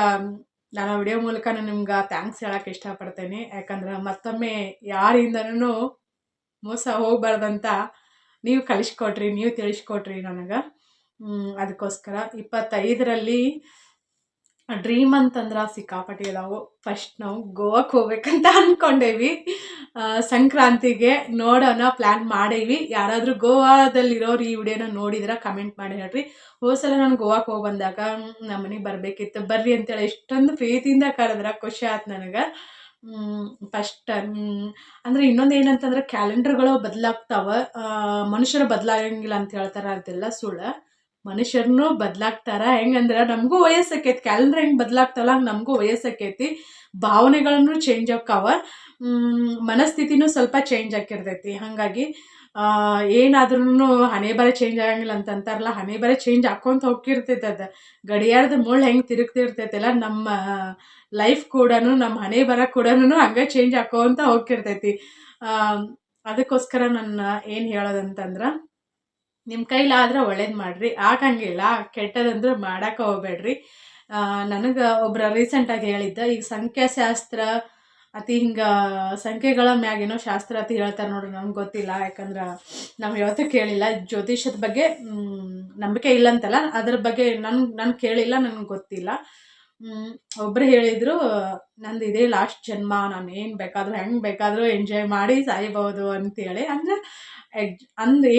ನಾನು ವಿಡಿಯೋ ಮೂಲಕ ನಿಮ್ಗೆ ಥ್ಯಾಂಕ್ಸ್ ಹೇಳೋಕ್ಕೆ ಇಷ್ಟಪಡ್ತೇನೆ. ಯಾಕಂದ್ರೆ ಮತ್ತೊಮ್ಮೆ ಯಾರಿಂದನೂ ಮೋಸ ಹೋಗ್ಬಾರ್ದಂತ ನೀವು ಕಲಿಸ್ಕೊಟ್ರಿ, ನೀವು ತಿಳಿಸ್ಕೊಟ್ರಿ ನನಗೆ. ಅದಕ್ಕೋಸ್ಕರ 25ರಲ್ಲಿ ಡ್ರೀಮ್ ಅಂತಂದ್ರೆ ಸಿಕ್ಕಾಪಟ್ಟಿ ಇದಾವೆ. ಫಸ್ಟ್ ನಾವು ಗೋವಾಕ್ಕೆ ಹೋಗ್ಬೇಕಂತ ಅಂದ್ಕೊಂಡೇವಿ. ಸಂಕ್ರಾಂತಿಗೆ ನೋಡೋಣ ಪ್ಲ್ಯಾನ್ ಮಾಡೀವಿ. ಯಾರಾದರೂ ಗೋವಾದಲ್ಲಿರೋರು ಈ ವಿಡಿಯೋನ ನೋಡಿದ್ರೆ ಕಮೆಂಟ್ ಮಾಡಿ ಹೇಳ್ರಿ. ಹೋದ ಸಲ ನಾನು ಗೋವಾಕ್ಕೆ ಹೋಗಿ ಬಂದಾಗ ನಮ್ಮ ಮನೆಗೆ ಬರಬೇಕಿತ್ತು ಬರ್ರಿ ಅಂತೇಳಿ ಎಷ್ಟೊಂದು ಪ್ರೀತಿಯಿಂದ ಕರೆದ್ರೆ ಖುಷಿ ಆಯ್ತು ನನಗೆ. ಫಸ್ಟ್ ಅಂದರೆ ಇನ್ನೊಂದು ಏನಂತಂದ್ರೆ ಕ್ಯಾಲೆಂಡರ್ಗಳು ಬದಲಾಗ್ತಾವೆ, ಮನುಷ್ಯರು ಬದಲಾಗಂಗಿಲ್ಲ ಅಂತ ಹೇಳ್ತಾರೆ, ಅದೆಲ್ಲ ಸುಳ್ಳು. ಮನುಷ್ಯರನ್ನು ಬದಲಾಗ್ತಾರ. ಹೆಂಗಂದ್ರೆ ನಮಗೂ ವಯಸ್ಸಾಕೈತಿ, ಕ್ಯಾಲೆಂಡರ್ ಹೆಂಗೆ ಬದಲಾಗ್ತಾವಲ್ಲ ಹಂಗೆ ನಮಗೂ ವಯಸ್ಸಾಕೈತಿ, ಭಾವನೆಗಳನ್ನು ಚೇಂಜ್ ಆಕ್ಕಾವ, ಮನಸ್ಥಿತಿನೂ ಸ್ವಲ್ಪ ಚೇಂಜ್ ಆಗಿರ್ತೈತಿ. ಹಾಗಾಗಿ ಏನಾದ್ರೂ ಹಣೆ ಬರ ಚೇಂಜ್ ಆಗಂಗಿಲ್ಲ ಅಂತ ಅಂತಾರಲ್ಲ, ಹಣೆ ಬರ ಚೇಂಜ್ ಹಾಕ್ಕೊಂತ ಹೋಗಿರ್ತೈತೆ. ಅದು ಗಡಿಯಾರದ ಮುಳ್ಳು ಹೆಂಗೆ ತಿರುಗ್ತಿರ್ತೈತಲ್ಲ, ನಮ್ಮ ಲೈಫ್ ಕೂಡ ನಮ್ಮ ಹಣೆ ಬರ ಕೂಡ ಹಂಗೆ ಚೇಂಜ್ ಹಾಕೋಂತ ಹೋಗಿರ್ತೈತಿ. ಅದಕ್ಕೋಸ್ಕರ ನನ್ನ ಏನು ಹೇಳೋದಂತಂದ್ರೆ, ನಿಮ್ಮ ಕೈಲಾದ್ರೆ ಒಳ್ಳೇದು ಮಾಡಿರಿ, ಆಗಂಗಿಲ್ಲ ಕೆಟ್ಟದಂದ್ರೆ ಮಾಡೋಕೆ ಹೋಗ್ಬೇಡ್ರಿ. ನನಗೆ ಒಬ್ಬರು ರೀಸೆಂಟಾಗಿ ಹೇಳಿದ್ದ, ಈಗ ಸಂಖ್ಯಾಶಾಸ್ತ್ರ ಅತಿ ಹಿಂಗೆ ಸಂಖ್ಯೆಗಳ ಮ್ಯಾಗೇನೋ ಶಾಸ್ತ್ರ ಅತಿ ಹೇಳ್ತಾರೆ ನೋಡ್ರಿ, ನಮ್ಗೆ ಗೊತ್ತಿಲ್ಲ, ಯಾಕಂದ್ರೆ ನಾವು ಯಾವತ್ತೂ ಕೇಳಿಲ್ಲ. ಜ್ಯೋತಿಷದ ಬಗ್ಗೆ ನಂಬಿಕೆ ಇಲ್ಲ ಅಂತಲ್ಲ, ಅದ್ರ ಬಗ್ಗೆ ನಾನು ಕೇಳಿಲ್ಲ, ನನಗೆ ಗೊತ್ತಿಲ್ಲ. ಒಬ್ಬರು ಹೇಳಿದರು, ನಂದು ಇದೇ ಲಾಸ್ಟ್ ಜನ್ಮ, ನಾನು ಏನು ಬೇಕಾದರೂ ಹೆಂಗೆ ಬೇಕಾದರೂ ಎಂಜಾಯ್ ಮಾಡಿ ಸಾಯ್ಬೋದು ಅಂತೇಳಿ. ಅಂದರೆ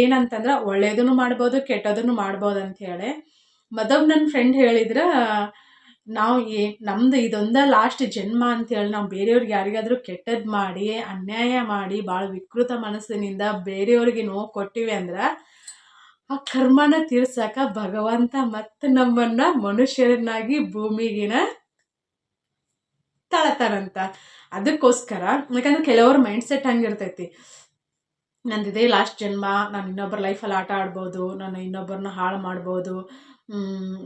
ಏನಂತಂದ್ರೆ ಒಳ್ಳೇದನ್ನು ಮಾಡ್ಬೋದು, ಕೆಟ್ಟದನ್ನು ಮಾಡ್ಬೋದು ಅಂಥೇಳಿ. ಮತ್ತೊಬ್ಬ ನನ್ನ ಫ್ರೆಂಡ್ ಹೇಳಿದ್ರೆ, ನಾವು ನಮ್ದು ಇದೊಂದೇ ಲಾಸ್ಟ್ ಜನ್ಮ ಅಂತೇಳಿ ನಾವು ಬೇರೆಯವ್ರಿಗೆ ಯಾರಿಗಾದರೂ ಕೆಟ್ಟದ್ದು ಮಾಡಿ ಅನ್ಯಾಯ ಮಾಡಿ ಭಾಳ ವಿಕೃತ ಮನಸ್ಸಿನಿಂದ ಬೇರೆಯವ್ರಿಗೆ ನೋವು ಕೊಟ್ಟಿವಿ ಅಂದ್ರೆ ಆ ಕರ್ಮನ ತೀರ್ಸಕ ಭಗವಂತ ಮತ್ತೆ ನಮ್ಮನ್ನ ಮನುಷ್ಯರನ್ನಾಗಿ ಭೂಮಿಗಿನ ತಳತಾರಂತ. ಅದಕ್ಕೋಸ್ಕರ, ಯಾಕಂದ್ರೆ ಕೆಲವ್ರ ಮೈಂಡ್ಸೆಟ್ ಹಂಗಿರ್ತೈತಿ, ನಂದಿದೇ ಲಾಸ್ಟ್ ಜನ್ಮ, ನಾನು ಇನ್ನೊಬ್ಬರ ಲೈಫಲ್ಲಿ ಆಟ ಆಡ್ಬೋದು, ನಾನು ಇನ್ನೊಬ್ಬರನ್ನ ಹಾಳು ಮಾಡ್ಬೋದು,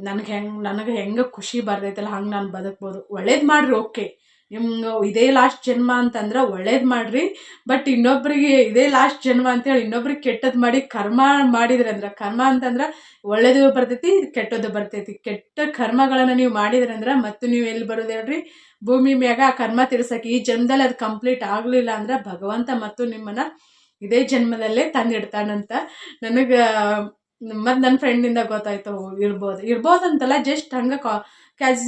ನನಗೆ ಹೆಂಗೆ ಖುಷಿ ಬರ್ತೈತಲ್ಲ ಹಂಗೆ ನಾನು ಬದುಕ್ಬೋದು. ಒಳ್ಳೇದು ಮಾಡಿರಿ, ಓಕೆ, ನಿಮ್ಗೆ ಇದೇ ಲಾಸ್ಟ್ ಜನ್ಮ ಅಂತಂದ್ರೆ ಒಳ್ಳೇದು ಮಾಡಿರಿ. ಬಟ್ ಇನ್ನೊಬ್ಬರಿಗೆ ಇದೇ ಲಾಸ್ಟ್ ಜನ್ಮ ಅಂತೇಳಿ ಇನ್ನೊಬ್ರಿಗೆ ಕೆಟ್ಟದ್ದು ಮಾಡಿ ಕರ್ಮ ಮಾಡಿದ್ರಿ ಅಂದ್ರೆ, ಕರ್ಮ ಅಂತಂದ್ರೆ ಒಳ್ಳೇದು ಬರ್ತೈತಿ, ಕೆಟ್ಟದ್ದು ಬರ್ತೈತಿ. ಕೆಟ್ಟ ಕರ್ಮಗಳನ್ನು ನೀವು ಮಾಡಿದ್ರಿ ಅಂದ್ರೆ ಮತ್ತು ನೀವು ಎಲ್ಲಿ ಬರೋದು ಹೇಳ್ರಿ, ಭೂಮಿ ಮ್ಯಾಗ ಆ ಕರ್ಮ ತೀರ್ಸಕ್ಕೆ. ಈ ಜನ್ಮದಲ್ಲಿ ಅದು ಕಂಪ್ಲೀಟ್ ಆಗಲಿಲ್ಲ ಅಂದ್ರೆ ಭಗವಂತ ಮತ್ತು ನಿಮ್ಮನ್ನು ಇದೇ ಜನ್ಮದಲ್ಲೇ ತಂದಿಡ್ತಾನಂತ ನನಗೆ ಮತ್ತು ನನ್ನ ಫ್ರೆಂಡಿಂದ ಗೊತ್ತಾಯ್ತು. ಇರ್ಬೋದಂತಲ್ಲ, ಜಸ್ಟ್ ಹಂಗೆ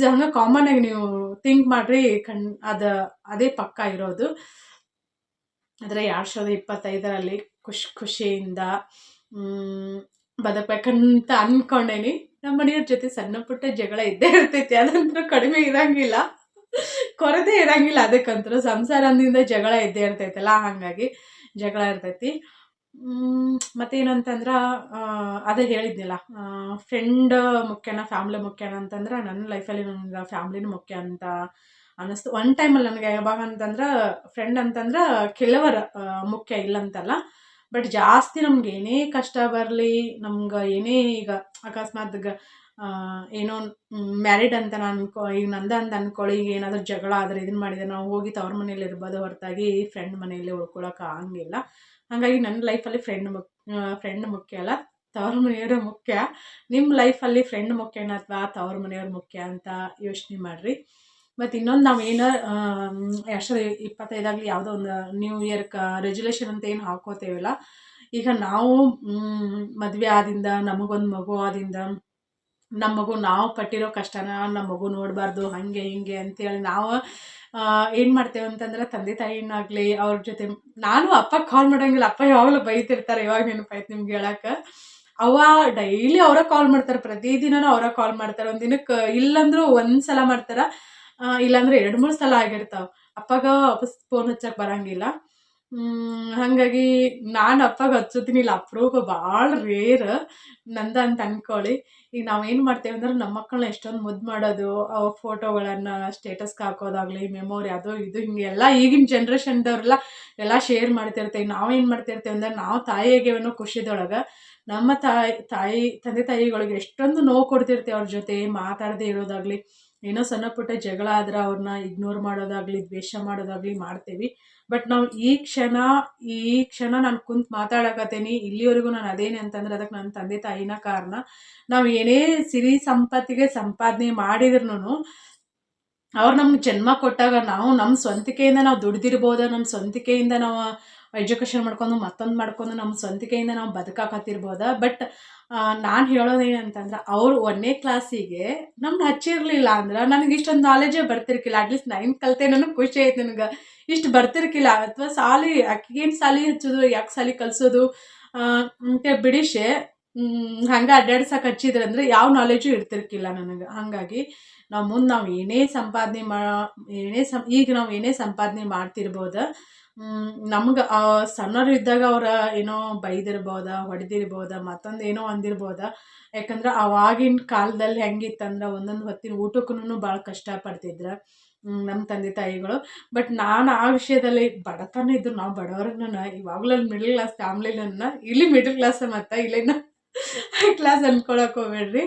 ಹಂಗೆ ಕಾಮನ್ ಆಗಿ ನೀವು ಥಿಂಕ್ ಮಾಡ್ರಿ, ಅದೇ ಪಕ್ಕ ಇರೋದು. ಆದರೆ 2025ರಲ್ಲಿ ಖುಷಿಯಿಂದ ಬದುಕಬೇಕಂತ ಅಂದ್ಕೊಂಡೇನಿ. ನಮ್ಮ ಮನೆಯವ್ರ ಜೊತೆ ಸಣ್ಣ ಪುಟ್ಟ ಜಗಳ ಇದ್ದೇ ಇರ್ತೈತಿ, ಅದಂತೂ ಕಡಿಮೆ ಇರಂಗಿಲ್ಲ, ಕೊರತೆ ಇರಂಗಿಲ್ಲ. ಅದಕ್ಕಂತೂ ಸಂಸಾರದಿಂದ ಜಗಳ ಇದ್ದೇ ಇರ್ತೈತಲ್ಲ, ಹಾಗಾಗಿ ಜಗಳ ಇರ್ತೈತಿ. ಮತ್ತೇನಂತಂದ್ರೆ ಅದೇ ಹೇಳಿದ್ನಿಲ್ಲ, ಫ್ರೆಂಡ್ ಮುಖ್ಯನ ಫ್ಯಾಮ್ಲಿ ಮುಖ್ಯನ ಅಂತಂದ್ರೆ, ನನ್ನ ಲೈಫಲ್ಲಿ ನನಗೆ ಫ್ಯಾಮ್ಲಿನೂ ಮುಖ್ಯ ಅಂತ ಅನ್ನಿಸ್ತು. ಒನ್ ಟೈಮಲ್ಲಿ ನನಗೆ ಯಾವಾಗ ಅಂತಂದ್ರೆ, ಫ್ರೆಂಡ್ ಅಂತಂದ್ರೆ ಕೆಲವರ ಮುಖ್ಯ ಇಲ್ಲ ಅಂತಲ್ಲ, ಬಟ್ ಜಾಸ್ತಿ ನಮ್ಗೆ ಏನೇ ಕಷ್ಟ ಬರಲಿ, ನಮ್ಗೆ ಏನೇ ಈಗ ಅಕಸ್ಮಾತ್ ಏನೋ ಮ್ಯಾರಿಡ್ ಅಂತ ನಾನು ಈಗ ನಂದ ಅಂತ ಅಂದ್ಕೊಳ್ಳಿ, ಈಗ ಏನಾದರೂ ಜಗಳ ಆದರೆ ಇದನ್ನು ಮಾಡಿದರೆ ನಾವು ಹೋಗಿ ತವ್ರ ಮನೇಲಿ ಇರ್ಬೋದು ಹೊರತಾಗಿ ಫ್ರೆಂಡ್ ಮನೆಯಲ್ಲಿ ಉಳ್ಕೊಳಕ್ಕೆ ಆಗಂಗಿಲ್ಲ. ಹಾಗಾಗಿ ನನ್ನ ಲೈಫಲ್ಲಿ ಫ್ರೆಂಡ್ ಮುಖ್ಯ ಅಲ್ಲ, ತವ್ರ ಮನೆಯವರು ಮುಖ್ಯ. ನಿಮ್ಮ ಲೈಫಲ್ಲಿ ಫ್ರೆಂಡ್ ಮುಖ್ಯನ ಅಥವಾ ತವ್ರ ಮನೆಯವ್ರು ಮುಖ್ಯ ಅಂತ ಯೋಚನೆ ಮಾಡಿರಿ. ಮತ್ತು ಇನ್ನೊಂದು ನಾವು ಏನೋ 2025 ಯಾವುದೋ ಒಂದು ನ್ಯೂ ಇಯರ್ಗೆ ರೆಜುಲೇಷನ್ ಅಂತ ಏನು ಹಾಕೋತೇವಲ್ಲ, ಈಗ ನಾವು ಮದುವೆ ಆದಿಂದ ನಮಗೊಂದು ಮಗು ಆದಿಂದ ನಮ್ಮ ಮಗು ನಾವು ಪಟ್ಟಿರೋ ಕಷ್ಟನ ನಮ್ಮ ಮಗು ನೋಡಬಾರ್ದು, ಹಾಗೆ ಹಿಂಗೆ ಅಂತೇಳಿ ನಾವು ಏನು ಮಾಡ್ತೇವೆ ಅಂತಂದ್ರೆ, ತಂದೆ ತಾಯಿನಾಗಲಿ ಅವ್ರ ಜೊತೆ, ನಾನು ಅಪ್ಪ ಕಾಲ್ ಮಾಡೋಂಗಿಲ್ಲ, ಅಪ್ಪ ಯಾವಾಗಲೂ ಬೈತಿರ್ತಾರೆ. ಇವಾಗ ನೆನಪಾಯ್ತು ನಿಮ್ಗೆ ಹೇಳಕ್ಕೆ, ಅವ್ವ ಡೈಲಿ ಅವರ ಕಾಲ್ ಮಾಡ್ತಾರೆ, ಪ್ರತಿದಿನನೂ ಅವರ ಕಾಲ್ ಮಾಡ್ತಾರೆ. ಒಂದು ದಿನಕ್ಕೆ ಇಲ್ಲಂದ್ರೂ ಒಂದು ಸಲ ಮಾಡ್ತಾರೆ, ಇಲ್ಲಾಂದ್ರೆ 2-3 ಸಲ ಆಗಿರ್ತಾವೆ. ಅಪ್ಪಗ ವಾಪಸ್ ಫೋನ್ ಹಚ್ಚಕ್ಕೆ ಬರೋಂಗಿಲ್ಲ. ಹಾಗಾಗಿ ನಾನು ಅಪ್ಪಗೆ ಹಚ್ಚೋತೀನಿ, ಇಲ್ಲ ಅಪ್ರೂಪ, ಭಾಳ ರೇರ್ ನಂದು ಅಂತ ಅಂದ್ಕೊಳ್ಳಿ. ಈಗ ನಾವೇನು ಮಾಡ್ತೇವೆ ಅಂದ್ರೆ, ನಮ್ಮ ಮಕ್ಕಳನ್ನ ಎಷ್ಟೊಂದು ಮುದ್ದು ಮಾಡೋದು, ಫೋಟೋಗಳನ್ನು ಸ್ಟೇಟಸ್ಗೆ ಹಾಕೋದಾಗಲಿ, ಮೆಮೊರಿ ಅದು ಇದು ಹಿಂಗೆಲ್ಲ ಈಗಿನ ಜನ್ರೇಷನ್ದವ್ರೆಲ್ಲ ಎಲ್ಲ ಶೇರ್ ಮಾಡ್ತಿರ್ತೇವೆ. ನಾವೇನು ಮಾಡ್ತಿರ್ತೇವೆ ಅಂದ್ರೆ, ನಾವು ತಾಯಿಯಾಗೇನೋ ಖುಷಿದೊಳಗೆ ನಮ್ಮ ತಂದೆ ತಾಯಿಗಳಿಗೆ ಎಷ್ಟೊಂದು ನೋವು ಕೊಡ್ತಿರ್ತೇವೆ. ಅವ್ರ ಜೊತೆ ಮಾತಾಡದೇ ಇರೋದಾಗಲಿ, ಏನೋ ಸಣ್ಣ ಪುಟ್ಟ ಜಗಳ ಆದ್ರೆ ಅವ್ರನ್ನ ಇಗ್ನೋರ್ ಮಾಡೋದಾಗಲಿ, ದ್ವೇಷ ಮಾಡೋದಾಗಲಿ ಮಾಡ್ತೀವಿ. ಬಟ್ ನಾವು ಈ ಕ್ಷಣ ನಾನು ಕುಂತು ಮಾತಾಡಕತ್ತೀನಿ, ಇಲ್ಲಿವರೆಗೂ ನಾನು ಅದೇನೆ ಅಂತಂದ್ರೆ ಅದಕ್ಕೆ ನನ್ನ ತಂದೆ ತಾಯಿನ ಕಾರಣ. ನಾವು ಏನೇ ಸಿರಿ ಸಂಪತ್ತಿಗೆ ಸಂಪಾದನೆ ಮಾಡಿದ್ರೂ ಅವ್ರು ನಮ್ಗೆ ಜನ್ಮ ಕೊಟ್ಟಾಗ ನಾವು ನಮ್ಮ ಸ್ವಂತಿಕೆಯಿಂದ ನಾವು ದುಡ್ದಿರ್ಬೋದು, ನಮ್ಮ ಸ್ವಂತಿಕೆಯಿಂದ ನಾವು ಎಜುಕೇಷನ್ ಮಾಡ್ಕೊಂಡು ಮತ್ತೊಂದು ಮಾಡ್ಕೊಂಡು ನಮ್ಮ ಸ್ವಂತಿಕೆಯಿಂದ ನಾವು ಬದುಕಾಕತ್ತಿರ್ಬೋದ. ಬಟ್ ನಾನು ಹೇಳೋದೇನಂತಂದ್ರೆ ಅವ್ರು 1ನೇ ಕ್ಲಾಸಿಗೆ ನಮ್ಗೆ ಹಚ್ಚಿರಲಿಲ್ಲ ಅಂದ್ರೆ ನನಗೆ ಇಷ್ಟೊಂದು ನಾಲೆಜೇ ಬರ್ತಿರ್ಕಿಲ್ಲ. ಅಟ್ಲೀಸ್ಟ್ 9th ಕಲಿತೆ ನನಗೆ ಖುಷಿ ಆಯ್ತು, ನನಗೆ ಇಷ್ಟು ಬರ್ತಿರ್ಕಿಲ್ಲ. ಅಥವಾ ಸಾಲಿ ಆಕಿಗೇನು ಸಾಲಿ ಹಚ್ಚೋದು, ಯಾಕೆ ಸಾಲಿ ಕಲಿಸೋದು ಅಂತ ಬಿಡಿಸೆ ಹಂಗೆ ಅಡ್ಡಾಡ್ಸಕ್ಕೆ ಹಚ್ಚಿದ್ರಂದ್ರೆ ಯಾವ ನಾಲೆಜು ಇರ್ತಿರ್ಕಿಲ್ಲ ನನಗೆ. ಹಾಗಾಗಿ ನಾವು ಮುಂದೆ ನಾವು ಏನೇ ಸಂಪಾದನೆ ಈಗ ನಾವು ಏನೇ ಸಂಪಾದನೆ ಮಾಡ್ತಿರ್ಬೋದು, ನಮ್ಗೆ ಸಣ್ಣವ್ರು ಇದ್ದಾಗ ಅವ್ರ ಏನೋ ಬೈದಿರ್ಬೋದ, ಹೊಡೆದಿರ್ಬೋದ, ಮತ್ತೊಂದು ಏನೋ ಅಂದಿರ್ಬೋದ. ಯಾಕಂದ್ರೆ ಅವಾಗಿನ ಕಾಲದಲ್ಲಿ ಹೆಂಗಿತ್ತಂದ್ರೆ ಒಂದೊಂದು ಹೊತ್ತಿನ ಊಟಕ್ಕೂ ಭಾಳ ಕಷ್ಟಪಡ್ತಿದ್ರು ನಮ್ಮ ತಂದೆ ತಾಯಿಗಳು. ಬಟ್ ನಾನು ಆ ವಿಷಯದಲ್ಲಿ ಬಡತನ ಇದ್ರು ನಾವು ಬಡವರನ್ನ ಇವಾಗಲೂ ಮಿಡಲ್ ಕ್ಲಾಸ್ ಫ್ಯಾಮ್ಲಿನ ಇಲ್ಲಿ ಮಿಡಲ್ ಕ್ಲಾಸ್ ಮತ್ತು ಇಲ್ಲಿನ ಹೈ ಕ್ಲಾಸ್ ಅಂದ್ಕೊಳಕ್ಕೆ ಹೋಗ್ಬೇಡ್ರಿ.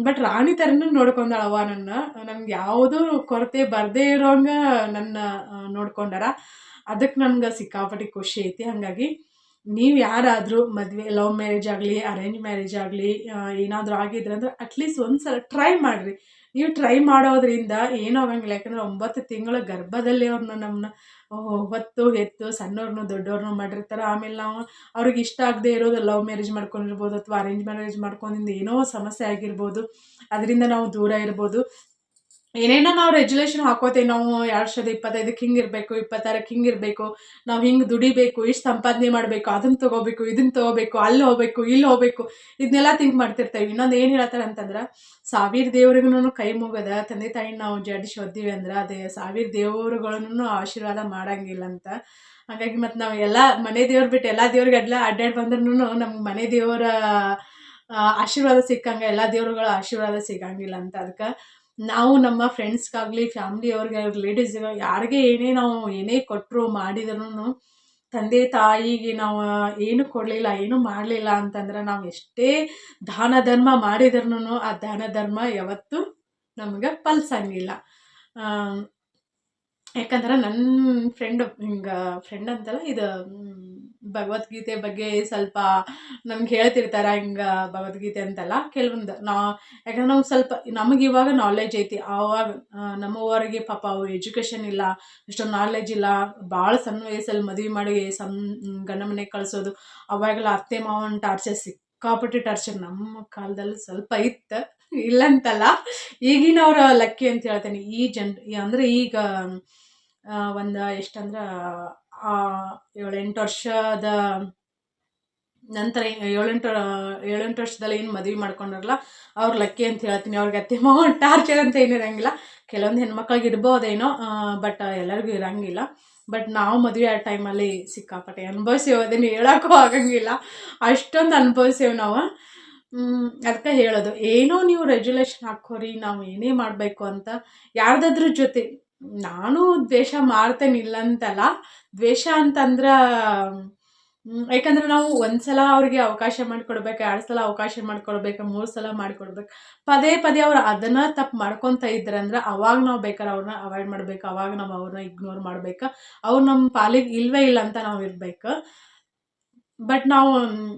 ಬಟ್ ರಾಣಿ ಥರನೂ ನೋಡ್ಕೊಂಡಾಳವ್ವ ನನ್ಗೆ ಯಾವುದೂ ಕೊರತೆ ಬರದೇ ಇರೋಂಗೆ ನನ್ನ ನೋಡ್ಕೊಂಡಾರ. ಅದಕ್ಕೆ ನನ್ಗೆ ಸಿಕ್ಕಾಪಟ್ಟೆ ಖುಷಿ ಐತಿ. ಹಾಗಾಗಿ ನೀವು ಯಾರಾದರೂ ಮದುವೆ ಲವ್ ಮ್ಯಾರೇಜ್ ಆಗಲಿ ಅರೇಂಜ್ ಮ್ಯಾರೇಜ್ ಆಗಲಿ ಏನಾದರೂ ಆಗಿದ್ರೆ ಅಂದ್ರೆ ಅಟ್ಲೀಸ್ಟ್ ಒಂದು ಸಲ ಟ್ರೈ ಮಾಡಿರಿ. ನೀವು ಟ್ರೈ ಮಾಡೋದ್ರಿಂದ ಏನೂ ಆಗಂಗಿಲ್ಲ. ಯಾಕಂದ್ರೆ 9 ತಿಂಗಳ ಗರ್ಭದಲ್ಲಿ ಅವ್ರನ್ನ ನಮ್ಮನ್ನ ಹೊತ್ತು ಹೆತ್ತು ಸಣ್ಣವ್ರನ್ನೂ ದೊಡ್ಡವ್ರನ್ನೂ ಮಾಡಿರ್ತಾರೆ. ಆಮೇಲೆ ನಾವು ಅವ್ರಿಗೆ ಇಷ್ಟ ಆಗದೆ ಇರೋದು ಲವ್ ಮ್ಯಾರೇಜ್ ಮಾಡ್ಕೊಂಡಿರ್ಬೋದು ಅಥವಾ ಅರೇಂಜ್ ಮ್ಯಾರೇಜ್ ಮಾಡ್ಕೊಂಡಿಂದ ಏನೋ ಸಮಸ್ಯೆ ಆಗಿರ್ಬೋದು, ಅದರಿಂದ ನಾವು ದೂರ ಇರ್ಬೋದು. ಏನೇನೋ ನಾವು ರೆಜುಲೇಷನ್ ಹಾಕೋತೀವಿ. ನಾವು 2025ಕ್ಕೆ ಹಿಂಗಿರಬೇಕು, 26ಕ್ಕೆ ಹಿಂಗಿರಬೇಕು, ನಾವು ಹಿಂಗೆ ದುಡಿಬೇಕು, ಇಷ್ಟು ಸಂಪಾದನೆ ಮಾಡಬೇಕು, ಅದನ್ನು ತೊಗೋಬೇಕು, ಇದನ್ನು ತೊಗೋಬೇಕು, ಅಲ್ಲಿ ಹೋಗ್ಬೇಕು, ಇಲ್ಲಿ ಹೋಗ್ಬೇಕು, ಇದನ್ನೆಲ್ಲ ಥಿಂಕ್ ಮಾಡ್ತಿರ್ತೇವೆ. ಇನ್ನೊಂದು ಏನು ಹೇಳ್ತಾರೆ ಅಂತಂದ್ರೆ 1000 ದೇವ್ರಿಗೂ ಕೈ ಮುಗದ ತಂದೆ ತಾಯಿನ ನಾವು ಜಡಿಸಿ ಓದ್ತೀವಿ ಅಂದ್ರೆ ಅದೇ 1000 ದೇವರುಗಳನ್ನು ಆಶೀರ್ವಾದ ಮಾಡೋಂಗಿಲ್ಲ ಅಂತ. ಹಾಗಾಗಿ ಮತ್ತು ನಾವು ಎಲ್ಲ ಮನೆ ದೇವ್ರು ಬಿಟ್ಟು ಎಲ್ಲ ದೇವ್ರಿಗೆ ಅಡ್ಡಾಡಿ ಬಂದ್ರೂ ನಮ್ಗೆ ಮನೆ ದೇವರ ಆಶೀರ್ವಾದ ಸಿಕ್ಕಂಗೆ ಎಲ್ಲ ದೇವ್ರುಗಳ ಆಶೀರ್ವಾದ ಸಿಗಂಗಿಲ್ಲ ಅಂತ. ಅದಕ್ಕೆ ನಾವು ನಮ್ಮ ಫ್ರೆಂಡ್ಸ್ಗಾಗಲಿ ಫ್ಯಾಮ್ಲಿಯವ್ರಿಗೆ ರಿಲೇಟಿವ್ಸ್ಗೆ ಯಾರಿಗೆ ನಾವು ಏನೇ ಕೊಟ್ಟರು ಮಾಡಿದ್ರೂ ತಂದೆ ತಾಯಿಗೆ ನಾವು ಏನು ಕೊಡಲಿಲ್ಲ ಏನು ಮಾಡಲಿಲ್ಲ ಅಂತಂದ್ರೆ ನಾವು ಎಷ್ಟೇ ದಾನ ಧರ್ಮ ಮಾಡಿದ್ರೂ ಆ ದಾನ ಧರ್ಮ ಯಾವತ್ತೂ ನಮಗೆ ಫಲಿಸಂಗಿಲ್ಲ. ಯಾಕಂದ್ರೆ ನನ್ನ ಫ್ರೆಂಡ್ ಅಂತಲ್ಲ, ಇದು ಭಗವದ್ಗೀತೆ ಬಗ್ಗೆ ಸ್ವಲ್ಪ ನಮ್ಗೆ ಹೇಳ್ತಿರ್ತಾರೆ. ಹಿಂಗೆ ಭಗವದ್ಗೀತೆ ಅಂತಲ್ಲ ಕೆಲವೊಂದು ಯಾಕಂದ್ರೆ ನಾವು ಸ್ವಲ್ಪ ನಮಗೆ ಇವಾಗ ನಾಲೆಜ್ ಐತಿ. ಆವಾಗ ನಮ್ಮವರಿಗೆ ಪಾಪ ಅವ್ರು ಎಜುಕೇಷನ್ ಇಲ್ಲ, ಇಷ್ಟೊಂದು ನಾಲೆಜ್ ಇಲ್ಲ, ಭಾಳ ಸಣ್ಣ ವಯಸ್ಸಲ್ಲಿ ಮದುವೆ ಮಾಡಿ ಗಂಡ ಮನೆಗೆ ಕಳಿಸೋದು. ಅವಾಗೆಲ್ಲ ಅತ್ತೆ ಮಾವನ ಟಾರ್ಚರ್ ಸಿಕ್ಕಾಪಟ್ಟೆ ಟಾರ್ಚರ್ ನಮ್ಮ ಕಾಲದಲ್ಲಿ ಸ್ವಲ್ಪ ಇತ್ತು, ಇಲ್ಲಂತಲ್ಲ. ಈಗಿನವ್ರ ಲಕ್ಕಿ ಅಂತ ಹೇಳ್ತೇನೆ. ಅಂದರೆ ಈಗ ಒಂದು ಎಷ್ಟಂದ್ರೆ 7-8 ವರ್ಷದ ನಂತರ 7-8 ವರ್ಷದಲ್ಲಿ ಏನು ಮದುವೆ ಮಾಡ್ಕೊಂಡ್ರಲ್ಲ ಅವ್ರು ಲಕ್ಕಿ ಅಂತ ಹೇಳ್ತೀನಿ. ಅವ್ರಿಗೆ ಅತ್ತೆ ಮಾವ ಟಾರ್ಚರ್ ಅಂತ ಏನಿರಂಗಿಲ್ಲ. ಕೆಲವೊಂದು ಹೆಣ್ಮಕ್ಳಿಗೆ ಇರ್ಬೋದೇನೋ, ಬಟ್ ಎಲ್ಲರಿಗೂ ಇರಂಗಿಲ್ಲ. ಬಟ್ ನಾವು ಮದುವೆ ಆ ಟೈಮಲ್ಲಿ ಸಿಕ್ಕಾಪಟ್ಟೆ ಅನುಭವಿಸೇವು, ಅದನ್ನು ಹೇಳೋಕ್ಕೂ ಆಗಂಗಿಲ್ಲ, ಅಷ್ಟೊಂದು ಅನುಭವಿಸೇವು ನಾವು. ಅದಕ್ಕೆ ಹೇಳೋದು, ಏನೋ ನೀವು ರೆಜುಲೇಷನ್ ಹಾಕೋರಿ, ನಾವು ಏನೇ ಮಾಡಬೇಕು ಅಂತ ಯಾರ್ದಾದ್ರೂ ಜೊತೆ. ನಾನು ದ್ವೇಷ ಮಾಡ್ತೇನೆ ಇಲ್ಲಂತಲ್ಲ, ದ್ವೇಷ ಅಂತಂದ್ರೆ ಯಾಕಂದ್ರೆ ನಾವು ಒಂದು ಸಲ ಅವ್ರಿಗೆ ಅವಕಾಶ ಮಾಡಿಕೊಡ್ಬೇಕು, 2 ಸಲ ಅವಕಾಶ ಮಾಡಿಕೊಡ್ಬೇಕು, 3 ಸಲ ಮಾಡಿಕೊಡ್ಬೇಕು. ಪದೇ ಪದೇ ಅವ್ರು ಅದನ್ನು ತಪ್ಪು ಮಾಡ್ಕೊತ ಇದ್ರಂದ್ರೆ ಅವಾಗ ನಾವು ಬೇಕಾದ್ರೆ ಅವ್ರನ್ನ ಅವಾಯ್ಡ್ ಮಾಡಬೇಕು, ಅವಾಗ ನಾವು ಅವ್ರನ್ನ ಇಗ್ನೋರ್ ಮಾಡ್ಬೇಕು. ಅವ್ರು ನಮ್ಮ ಪಾಲಿಗೆ ಇಲ್ವೇ ಇಲ್ಲ ಅಂತ ನಾವು ಇರಬೇಕು. ಬಟ್ ನಾವು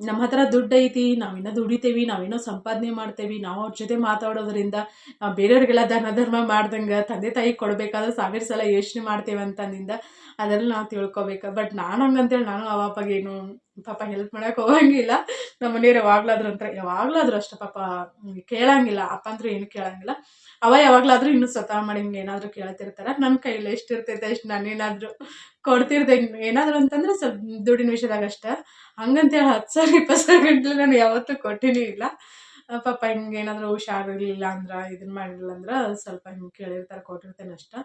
ನಮ್ಮ ಹತ್ರ ದುಡ್ಡು ಐತಿ, ನಾವಿನ್ನೂ ದುಡಿತೇವೆ, ನಾವಿನ್ನೂ ಸಂಪಾದನೆ ಮಾಡ್ತೇವೆ, ನಾವು ಅವ್ರ ಜೊತೆ ಮಾತಾಡೋದ್ರಿಂದ ನಾವು ಬೇರೆಯವ್ರಿಗೆಲ್ಲ ದಾನ ಧರ್ಮ ಮಾಡ್ದಂಗೆ ತಂದೆ ತಾಯಿಗೆ ಕೊಡಬೇಕಾದ್ರೆ 1000 ಸಲ ಯೋಚನೆ ಮಾಡ್ತೇವೆ ಅಂತಂದಿಂದ ಅದೆಲ್ಲ ನಾವು ತಿಳ್ಕೊಬೇಕು. ಬಟ್ ನಾನು ಹಂಗಂತೇಳಿ ನಾನು ಅವಾಗೇನು ಪಾಪ ಹೆಲ್ಪ್ ಮಾಡೋಕೆ ಹೋಗಂಗಿಲ್ಲ. ನಮ್ಮ ಮನೆಯವ್ರು ಯಾವಾಗಲಾದ್ರೂ ಅಷ್ಟೇ ಪಾಪ ಕೇಳಂಗಿಲ್ಲ. ಅಪ್ಪ ಅಂತೂ ಏನು ಕೇಳಂಗಿಲ್ಲ. ಯಾವಾಗಲಾದ್ರೂ ಇನ್ನೂ ಸ್ವತಃ ಮಾಡಿ ಹಿಂಗೆ ಏನಾದರೂ ಕೇಳ್ತಿರ್ತಾರೆ. ನನ್ನ ಕೈಯಲ್ಲಿ ಎಷ್ಟಿರ್ತೈತೆ ಅಷ್ಟು ನಾನೇನಾದರೂ ಕೊಡ್ತಿರ್ದೆ. ಏನಾದರೂ ಅಂತಂದ್ರೆ ಸ್ವಲ್ಪ ದುಡ್ಡಿನ ವಿಷಯದಾಗ ಅಷ್ಟೇ. ಹಂಗಂತೇಳಿ 10 ಸಾವಿರ 20 ಸಾವಿರ ಗಂಟಲು ನಾನು ಯಾವತ್ತೂ ಕೊಟ್ಟಿನೂ ಇಲ್ಲ. ಪಾಪ ಹಿಂಗೆ ಏನಾದರೂ ಹುಷಾರಿರಲಿಲ್ಲ ಅಂದ್ರೆ, ಇದನ್ನು ಮಾಡಿರಲಿಲ್ಲ ಅಂದ್ರೆ ಸ್ವಲ್ಪ ಹಿಂಗೆ ಕೇಳಿರ್ತಾರೆ, ಕೊಟ್ಟಿರ್ತೇನೆ ಅಷ್ಟೇ.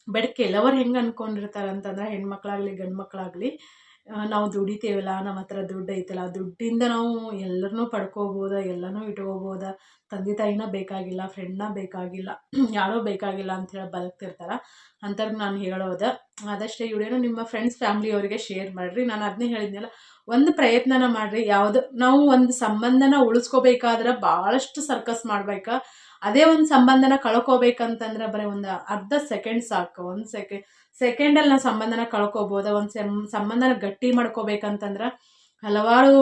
ಬಟ್ ಕೆಲವರು ಹೆಂಗೆ ಅಂದ್ಕೊಂಡಿರ್ತಾರೆ ಅಂತಂದ್ರೆ, ಹೆಣ್ಮಕ್ಳಾಗಲಿ ಗಂಡು ಮಕ್ಕಳಾಗಲಿ, ನಾವು ದುಡಿತೇವಲ್ಲ, ನಮ್ಮ ಹತ್ರ ದುಡ್ಡು ಐತಲ್ಲ, ದುಡ್ಡಿಂದ ನಾವು ಎಲ್ಲರನ್ನೂ ಪಡ್ಕೋಬೋದ, ಎಲ್ಲನೂ ಇಟ್ಕೋಬೋದ, ತಂದೆ ತಾಯಿನ ಬೇಕಾಗಿಲ್ಲ, ಫ್ರೆಂಡ್ನ ಬೇಕಾಗಿಲ್ಲ, ಯಾರೋ ಬೇಕಾಗಿಲ್ಲ ಅಂಥೇಳಿ ಬದುಕ್ತಿರ್ತಾರೆ. ಅಂಥವ್ರಿಗೆ ನಾನು ಹೇಳೋದು, ಆದಷ್ಟು ಈ ವಿಡಿಯೋನ ನಿಮ್ಮ ಫ್ರೆಂಡ್ಸ್ ಫ್ಯಾಮ್ಲಿಯವರಿಗೆ ಶೇರ್ ಮಾಡಿರಿ. ನಾನು ಅದನ್ನೇ ಹೇಳಿದ್ನಲ್ಲ, ಒಂದು ಪ್ರಯತ್ನನ ಮಾಡಿರಿ. ನಾವು ಒಂದು ಸಂಬಂಧನ ಉಳಿಸ್ಕೋಬೇಕಾದ್ರೆ ಭಾಳಷ್ಟು ಸರ್ಕಸ್ ಮಾಡ್ಬೇಕು. ಅದೇ ಒಂದು ಸಂಬಂಧನ ಕಳ್ಕೋಬೇಕಂತಂದ್ರೆ ಬರೀ ಒಂದು ಅರ್ಧ ಸೆಕೆಂಡ್ ಸಾಕು. ಒಂದು ಸೆಕೆಂಡಲ್ಲಿ ನಾವು ಸಂಬಂಧನ ಕಳ್ಕೊಬೋದು. ಒಂದು ಸಂಬಂಧನ ಗಟ್ಟಿ ಮಾಡ್ಕೋಬೇಕಂತಂದ್ರೆ ಹಲವಾರು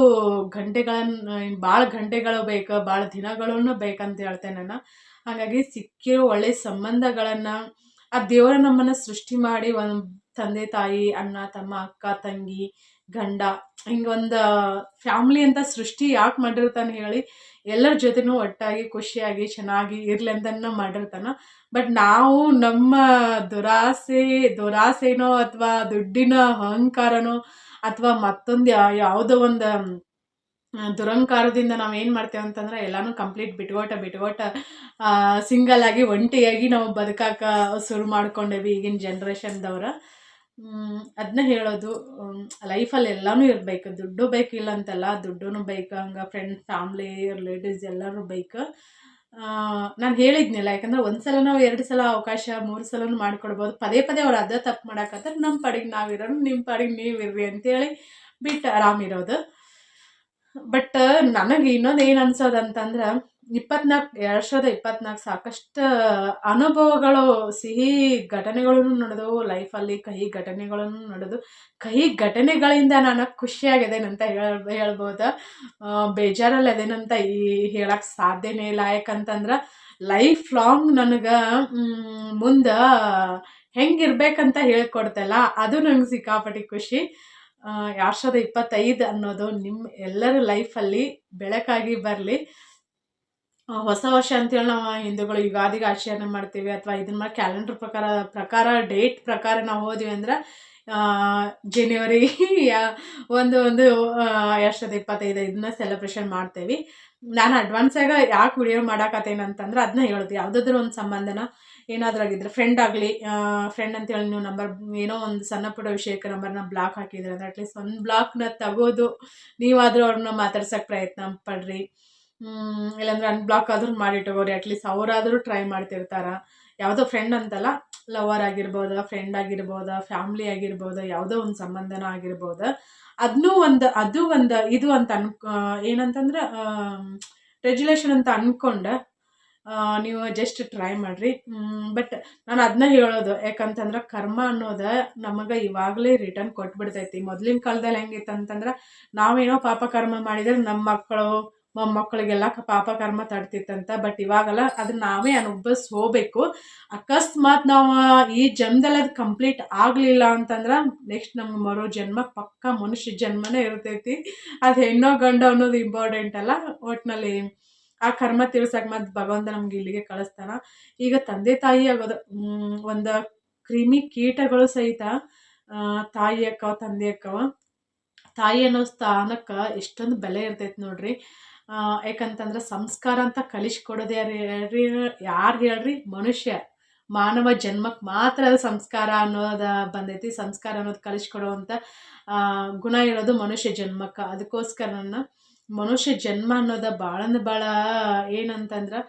ಭಾಳ ಗಂಟೆಗಳು ಬೇಕು, ಭಾಳ ದಿನಗಳೂ ಬೇಕಂತ ಹೇಳ್ತೇನೆ ನಾನು. ಹಾಗಾಗಿ ಸಿಕ್ಕಿರೋ ಒಳ್ಳೆಯ ಸಂಬಂಧಗಳನ್ನು ಆ ದೇವರ ನಮ್ಮನ್ನು ಸೃಷ್ಟಿ ಮಾಡಿ ತಂದೆ ತಾಯಿ, ಅಣ್ಣ ತಮ್ಮ, ಅಕ್ಕ ತಂಗಿ, ಗಂಡ, ಹಿಂಗೊಂದು ಫ್ಯಾಮ್ಲಿ ಅಂತ ಸೃಷ್ಟಿ ಯಾಕೆ ಮಾಡಿರ್ತಾನೆ ಹೇಳಿ, ಎಲ್ಲರ ಜೊತೆನೂ ಒಟ್ಟಾಗಿ ಖುಷಿಯಾಗಿ ಚೆನ್ನಾಗಿ ಇರ್ಲಿ ಅಂತನ ಮಾಡಿರ್ತಾನ. ಬಟ್ ನಾವು ನಮ್ಮ ದುರಾಸೆನೋ ಅಥವಾ ದುಡ್ಡಿನ ಅಹಂಕಾರನೋ ಅಥವಾ ಮತ್ತೊಂದು ಯಾವುದೋ ಒಂದು ದುರಂಕಾರದಿಂದ ನಾವು ಏನು ಮಾಡ್ತೇವೆ ಅಂತಂದ್ರೆ ಎಲ್ಲಾನು ಕಂಪ್ಲೀಟ್ ಬಿಟ್ಕೊಟ ಸಿಂಗಲ್ ಆಗಿ ಒಂಟಿಯಾಗಿ ನಾವು ಬದುಕಾಕ ಶುರು ಮಾಡ್ಕೊಂಡೇವಿ ಈಗಿನ ಜನ್ರೇಷನ್ದವ್ರ. ಅದನ್ನ ಹೇಳೋದು, ಲೈಫಲ್ಲಿ ಎಲ್ಲನೂ ಇರಬೇಕು, ದುಡ್ಡು ಬೇಕಿಲ್ಲ ಅಂತಲ್ಲ, ದುಡ್ಡು ಬೇಕು, ಹಂಗೆ ಫ್ರೆಂಡ್ಸ್, ಫ್ಯಾಮ್ಲಿ, ರಿಲೇಟಿವ್ಸ್ ಎಲ್ಲರೂ ಬೇಕು. ನಾನು ಹೇಳಿದ್ನಿಲ್ಲ, ಯಾಕಂದ್ರೆ ಒಂದು ಸಲನೋ 2 ಸಲ ಅವಕಾಶ 3 ಸಲನೂ ಮಾಡಿಕೊಡ್ಬೋದು. ಪದೇ ಪದೇ ಅವ್ರು ಅದೇ ತಪ್ಪು ಮಾಡಕತ್ತಾರೆ. ನಮ್ಮ ಪಾಡಿಗೆ ನಾವಿರೋರು, ನಿಮ್ಮ ಪಾಡಿಗೆ ನೀವಿರ್ರಿ ಅಂತೇಳಿ ಬಿಟ್ಟು ಆರಾಮಿರೋದು. ಬಟ್ ನನಗೆ ಇನ್ನೊಂದು ಏನು ಅನ್ಸೋದಂತಂದ್ರೆ 2024 ಸಾಕಷ್ಟು ಅನುಭವಗಳು, ಸಿಹಿ ಘಟನೆಗಳನ್ನು ನಡೆದವು ಲೈಫಲ್ಲಿ, ಕಹಿ ಘಟನೆಗಳನ್ನು ನಡೆದು, ಕಹಿ ಘಟನೆಗಳಿಂದ ನಾನು ಖುಷಿಯಾಗಿದ್ದೇನಂತ ಹೇಳ್ಬೋದು. ಬೇಜಾರಲ್ಲಿ ಅದೇನಂತ ಹೇಳಕ್ಕೆ ಸಾಧ್ಯನೇ ಇಲ್ಲ. ಯಾಕಂತಂದ್ರೆ ಲೈಫ್ ಲಾಂಗ್ ನನಗೆ ಮುಂದೆ ಹೆಂಗಿರ್ಬೇಕಂತ ಹೇಳ್ಕೊಡ್ತಲ್ಲ, ಅದು ನಂಗೆ ಸಿಕ್ಕಾಪಟ್ಟಿ ಖುಷಿ. 2025 ಅನ್ನೋದು ನಿಮ್ಮ ಎಲ್ಲರ ಲೈಫಲ್ಲಿ ಬೆಳಕಾಗಿ ಬರಲಿ. ಹೊಸ ವರ್ಷ ಅಂತೇಳಿ ನಾವು ಹಿಂದೂಗಳು ಯುಗಾದಿಗೆ ಆಚರಣೆ ಮಾಡ್ತೀವಿ, ಅಥವಾ ಇದನ್ನ ಕ್ಯಾಲೆಂಡರ್ ಪ್ರಕಾರ ಡೇಟ್ ಪ್ರಕಾರ ನಾವು ಹೋದ್ವಿ ಅಂದ್ರೆ ಜನವರಿ 2025 ಇದನ್ನ ಸೆಲೆಬ್ರೇಷನ್ ಮಾಡ್ತೇವೆ. ನಾನು ಅಡ್ವಾನ್ಸಾಗ ಯಾಕೆ ವಿಡಿಯೋ ಮಾಡಾಕತ್ತೇನಂತಂದ್ರೆ ಅದನ್ನ ಹೇಳೋದು, ಯಾವುದಾದ್ರೂ ಒಂದು ಸಂಬಂಧನ ಏನಾದರೂ ಆಗಿದ್ರೆ, ಫ್ರೆಂಡ್ ಆಗಲಿ, ಫ್ರೆಂಡ್ ಅಂತೇಳಿ ನೀವು ನಂಬರ್ ಏನೋ ಒಂದು ಸಣ್ಣ ಪುಟ್ಟ ವಿಷಯಕ್ಕೆ ನಂಬರ್ನ ಬ್ಲಾಕ್ ಹಾಕಿದ್ರೆ ಅಂದರೆ ಅಟ್ಲೀಸ್ಟ್ ಒಂದು ಬ್ಲಾಕ್ನ ತೆಗೋದು ನೀವಾದರೂ ಅವ್ರನ್ನ ಮಾತಾಡ್ಸೋಕ್ಕೆ ಪ್ರಯತ್ನ ಪಡ್ರಿ. ಇಲ್ಲಾಂದ್ರೆ ಅನ್ಬ್ಲಾಕ್ ಆದ್ರೂ ಮಾಡಿಟ್ಟೋಗೋರಿ, ಅಟ್ಲೀಸ್ಟ್ ಅವರಾದರೂ ಟ್ರೈ ಮಾಡ್ತಿರ್ತಾರ. ಯಾವುದೋ ಫ್ರೆಂಡ್ ಅಂತಲ್ಲ, ಲವರ್ ಆಗಿರ್ಬೋದು, ಫ್ರೆಂಡ್ ಆಗಿರ್ಬೋದು, ಫ್ಯಾಮ್ಲಿ ಆಗಿರ್ಬೋದು, ಯಾವುದೋ ಒಂದು ಸಂಬಂಧನ ಆಗಿರ್ಬೋದು, ಇದು ಅಂತ ಏನಂತಂದ್ರೆ ರೆಗ್ಯುಲೇಷನ್ ಅಂತ ಅಂದ್ಕೊಂಡು ನೀವು ಜಸ್ಟ್ ಟ್ರೈ ಮಾಡಿರಿ. ಬಟ್ ನಾನು ಅದನ್ನ ಹೇಳೋದು, ಯಾಕಂತಂದ್ರೆ ಕರ್ಮ ಅನ್ನೋದು ನಮಗೆ ಇವಾಗಲೇ ರಿಟರ್ನ್ ಕೊಟ್ಬಿಡ್ತೈತಿ. ಮೊದಲಿನ ಕಾಲದಲ್ಲಿ ಹೆಂಗಿತ್ತು ಅಂತಂದ್ರೆ, ನಾವೇನೋ ಪಾಪ ಕರ್ಮ ಮಾಡಿದ್ರೆ ನಮ್ಮ ಮಕ್ಕಳು ಮೊಮ್ಮಕ್ಕಳಿಗೆಲ್ಲ ಪಾಪ ಕರ್ಮ ತಡ್ತಿತ್ತಂತ. ಬಟ್ ಇವಾಗಲ್ಲ, ಅದನ್ನ ನಾವೇ ಅನುಭವಿಸ್ಕೋಬೇಕು. ಅಕಸ್ಮಾತ್ ನಾವು ಈ ಜನ್ಮದಲ್ಲಿ ಅದು ಕಂಪ್ಲೀಟ್ ಆಗಲಿಲ್ಲ ಅಂತಂದ್ರೆ ನೆಕ್ಸ್ಟ್ ನಮ್ಗೆ ಮರೋ ಜನ್ಮ ಪಕ್ಕ ಮನುಷ್ಯ ಜನ್ಮನೇ ಇರ್ತೈತಿ. ಅದು ಹೆಣ್ಣೋ ಗಂಡ ಅನ್ನೋದು ಇಂಪಾರ್ಟೆಂಟ್ ಅಲ್ಲ. ಒಟ್ಟಿನಲ್ಲಿ ಆ ಕರ್ಮ ತೀರ್ಸಕ್ಕೆ ಮತ್ತೆ ಭಗವಂತ ನಮ್ಗೆ ಇಲ್ಲಿಗೆ ಕಳಿಸ್ತಾನ. ಈಗ ತಂದೆ ತಾಯಿ ಆಗೋದು, ಒಂದು ಕ್ರಿಮಿ ಕೀಟಗಳು ಸಹಿತ ತಾಯಿ ಅಕ್ಕವ, ತಂದೆ ಅಕ್ಕವ. ತಾಯಿ ಅನ್ನೋ ಸ್ಥಾನಕ್ಕೆ ಎಷ್ಟೊಂದು ಬೆಲೆ ಇರ್ತೈತೆ ನೋಡ್ರಿ. ಯಾಕಂತಂದ್ರೆ ಸಂಸ್ಕಾರ ಅಂತ ಕಲಿಸ್ಕೊಡೋದು ಯಾರು ಹೇಳ್ರಿ? ಮನುಷ್ಯ, ಮಾನವ ಜನ್ಮಕ್ಕೆ ಮಾತ್ರ ಅದು ಸಂಸ್ಕಾರ ಅನ್ನೋದು ಬಂದೈತಿ. ಸಂಸ್ಕಾರ ಅನ್ನೋದು ಕಲಿಸ್ಕೊಡುವಂಥ ಗುಣ ಇರೋದು ಮನುಷ್ಯ ಜನ್ಮಕ್ಕೆ. ಅದಕ್ಕೋಸ್ಕರ ನನ್ನ ಮನುಷ್ಯ ಜನ್ಮ ಅನ್ನೋದು ಭಾಳ ಏನಂತಂದ್ರೆ,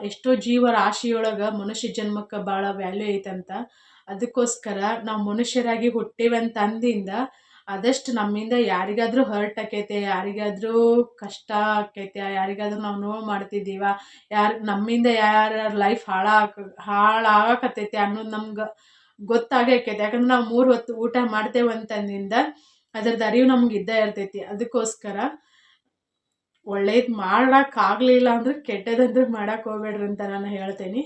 ಎಷ್ಟೋ ಜೀವರಾಶಿಯೊಳಗೆ ಮನುಷ್ಯ ಜನ್ಮಕ್ಕೆ ಭಾಳ ವ್ಯಾಲ್ಯೂ ಐತಂತ. ಅದಕ್ಕೋಸ್ಕರ ನಾವು ಮನುಷ್ಯರಾಗಿ ಹುಟ್ಟೇವಂತ ಅಂದಿಂದ ಆದಷ್ಟು ನಮ್ಮಿಂದ ಯಾರಿಗಾದರೂ ಹರ್ಟ್ ಆಕೈತೆ, ಯಾರಿಗಾದರೂ ಕಷ್ಟ ಆಕೈತೆ, ಯಾರಿಗಾದ್ರೂ ನಾವು ನೋವು ಮಾಡ್ತಿದ್ದೀವ, ನಮ್ಮಿಂದ ಯಾರ ಲೈಫ್ ಹಾಳಾಗಕತ್ತೈತೆ ಅನ್ನೋದು ನಮ್ಗೆ ಗೊತ್ತಾಗೈತೆ. ಯಾಕಂದ್ರೆ ನಾವು 3 ಹೊತ್ತು ಊಟ ಮಾಡ್ತೇವಂತಂದಿಂದ ಅದ್ರದ್ದು ಅರಿವು ನಮ್ಗೆ ಇದ್ದೇ ಇರ್ತೈತಿ. ಅದಕ್ಕೋಸ್ಕರ ಒಳ್ಳೇದು ಮಾಡೋಕ್ಕಾಗಲಿಲ್ಲ ಅಂದ್ರೆ ಕೆಟ್ಟದಂದ್ರೆ ಮಾಡೋಕೆ ಹೋಗ್ಬೇಡ್ರಿ ಅಂತ ನಾನು ಹೇಳ್ತೇನೆ.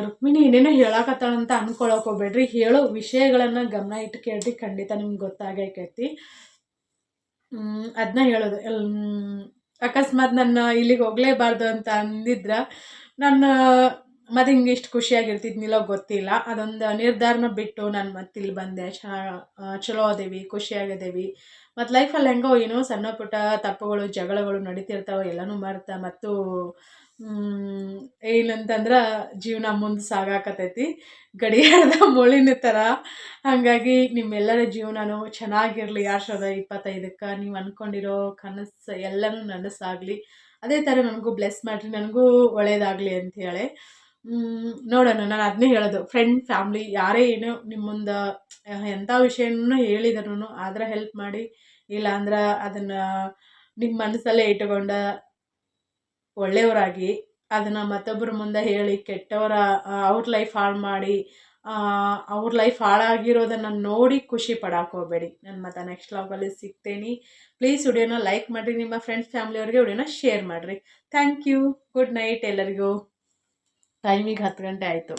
ರುಕ್ಮಿಣಿ ಏನೇನೋ ಹೇಳಕತ್ತಾಳಂತ ಅನ್ಕೊಳಕ್ಕೆ ಹೋಗ್ಬೇಡ್ರಿ. ಹೇಳೋ ವಿಷಯಗಳನ್ನು ಗಮನ ಇಟ್ಟು ಕೇಳ್ರಿ, ಖಂಡಿತ ನಿಮ್ಗೆ ಗೊತ್ತಾಗೈತಿ. ಅದನ್ನ ಹೇಳೋದು. ಅಕಸ್ಮಾತ್ ನನ್ನ ಇಲ್ಲಿಗೆ ಹೋಗಲೇಬಾರ್ದು ಅಂತ ಅಂದಿದ್ರೆ ನಾನು ಮತ್ತೆ ಹಿಂಗೆ ಇಷ್ಟು ಖುಷಿಯಾಗಿರ್ತಿದ್ನಿಲ್ಲೋ ಗೊತ್ತಿಲ್ಲ. ಅದೊಂದು ನಿರ್ಧಾರನ ಬಿಟ್ಟು ನಾನು ಮತ್ತೆ ಇಲ್ಲಿ ಬಂದೆ. ಚಲೋ ಅದೇವಿ, ಖುಷಿಯಾಗಿದ್ದೇವಿ. ಮತ್ತು ಲೈಫಲ್ಲಿ ಹೆಂಗೋ ಏನೋ ಸಣ್ಣ ಪುಟ್ಟ ತಪ್ಪುಗಳು, ಜಗಳಗಳು ನಡೀತಿರ್ತಾವೆ. ಎಲ್ಲನೂ ಮರ್ತ ಮತ್ತು ಏನಂತಂದ್ರೆ ಜೀವನ ಮುಂದೆ ಸಾಗಾಕತ್ತೈತಿ ಗಡಿಯಾರದ ಮುಳಿನ ಥರ. ಹಾಗಾಗಿ ನಿಮ್ಮೆಲ್ಲರ ಜೀವನನೂ ಚೆನ್ನಾಗಿರಲಿ. 2025ಕ್ಕೆ ನೀವು ಅಂದ್ಕೊಂಡಿರೋ ಕನಸು ಎಲ್ಲನೂ ನನಸಾಗಲಿ. ಅದೇ ಥರ ನನಗೂ ಬ್ಲೆಸ್ ಮಾಡಿರಿ, ನನಗೂ ಒಳ್ಳೇದಾಗಲಿ ಅಂಥೇಳಿ. ನೋಡೋಣ. ನಾನು ಅದನ್ನೇ ಹೇಳೋದು, ಫ್ರೆಂಡ್, ಫ್ಯಾಮ್ಲಿ ಯಾರೇ ಏನೋ ನಿಮ್ಮ ಮುಂದೆ ಎಂಥ ವಿಷಯನೂ ಹೇಳಿದ್ರು ಆದ್ರೆ ಹೆಲ್ಪ್ ಮಾಡಿ. ಇಲ್ಲ ಅಂದ್ರೆ ಅದನ್ನು ನಿಮ್ಮ ಮನಸ್ಸಲ್ಲೇ ಇಟ್ಟುಕೊಂಡ ಒಳ್ಳೆಯವರಾಗಿ ಅದನ್ನು ಮತ್ತೊಬ್ಬರ ಮುಂದೆ ಹೇಳಿ ಅವ್ರ ಲೈಫ್ ಹಾಳು ಮಾಡಿ ಅವ್ರ ಲೈಫ್ ಹಾಳಾಗಿರೋದನ್ನು ನೋಡಿ ಖುಷಿ ಪಡಕ್ಕೆ ಹೋಗಬೇಡಿ. ನಾನು ಮತ್ತೆ ನೆಕ್ಸ್ಟ್ ವ್ಲಾಗಲ್ಲಿ ಸಿಗ್ತೇನೆ. ಪ್ಲೀಸ್ ವಿಡಿಯೋನ ಲೈಕ್ ಮಾಡಿರಿ, ನಿಮ್ಮ ಫ್ರೆಂಡ್ಸ್ ಫ್ಯಾಮ್ಲಿಯವ್ರಿಗೆ ವಿಡಿಯೋನ ಶೇರ್ ಮಾಡಿರಿ. Thank you. ಗುಡ್ ನೈಟ್ ಎಲ್ಲರಿಗೂ. ಟೈಮಿಗೆ 10 ಗಂಟೆ ಆಯಿತು.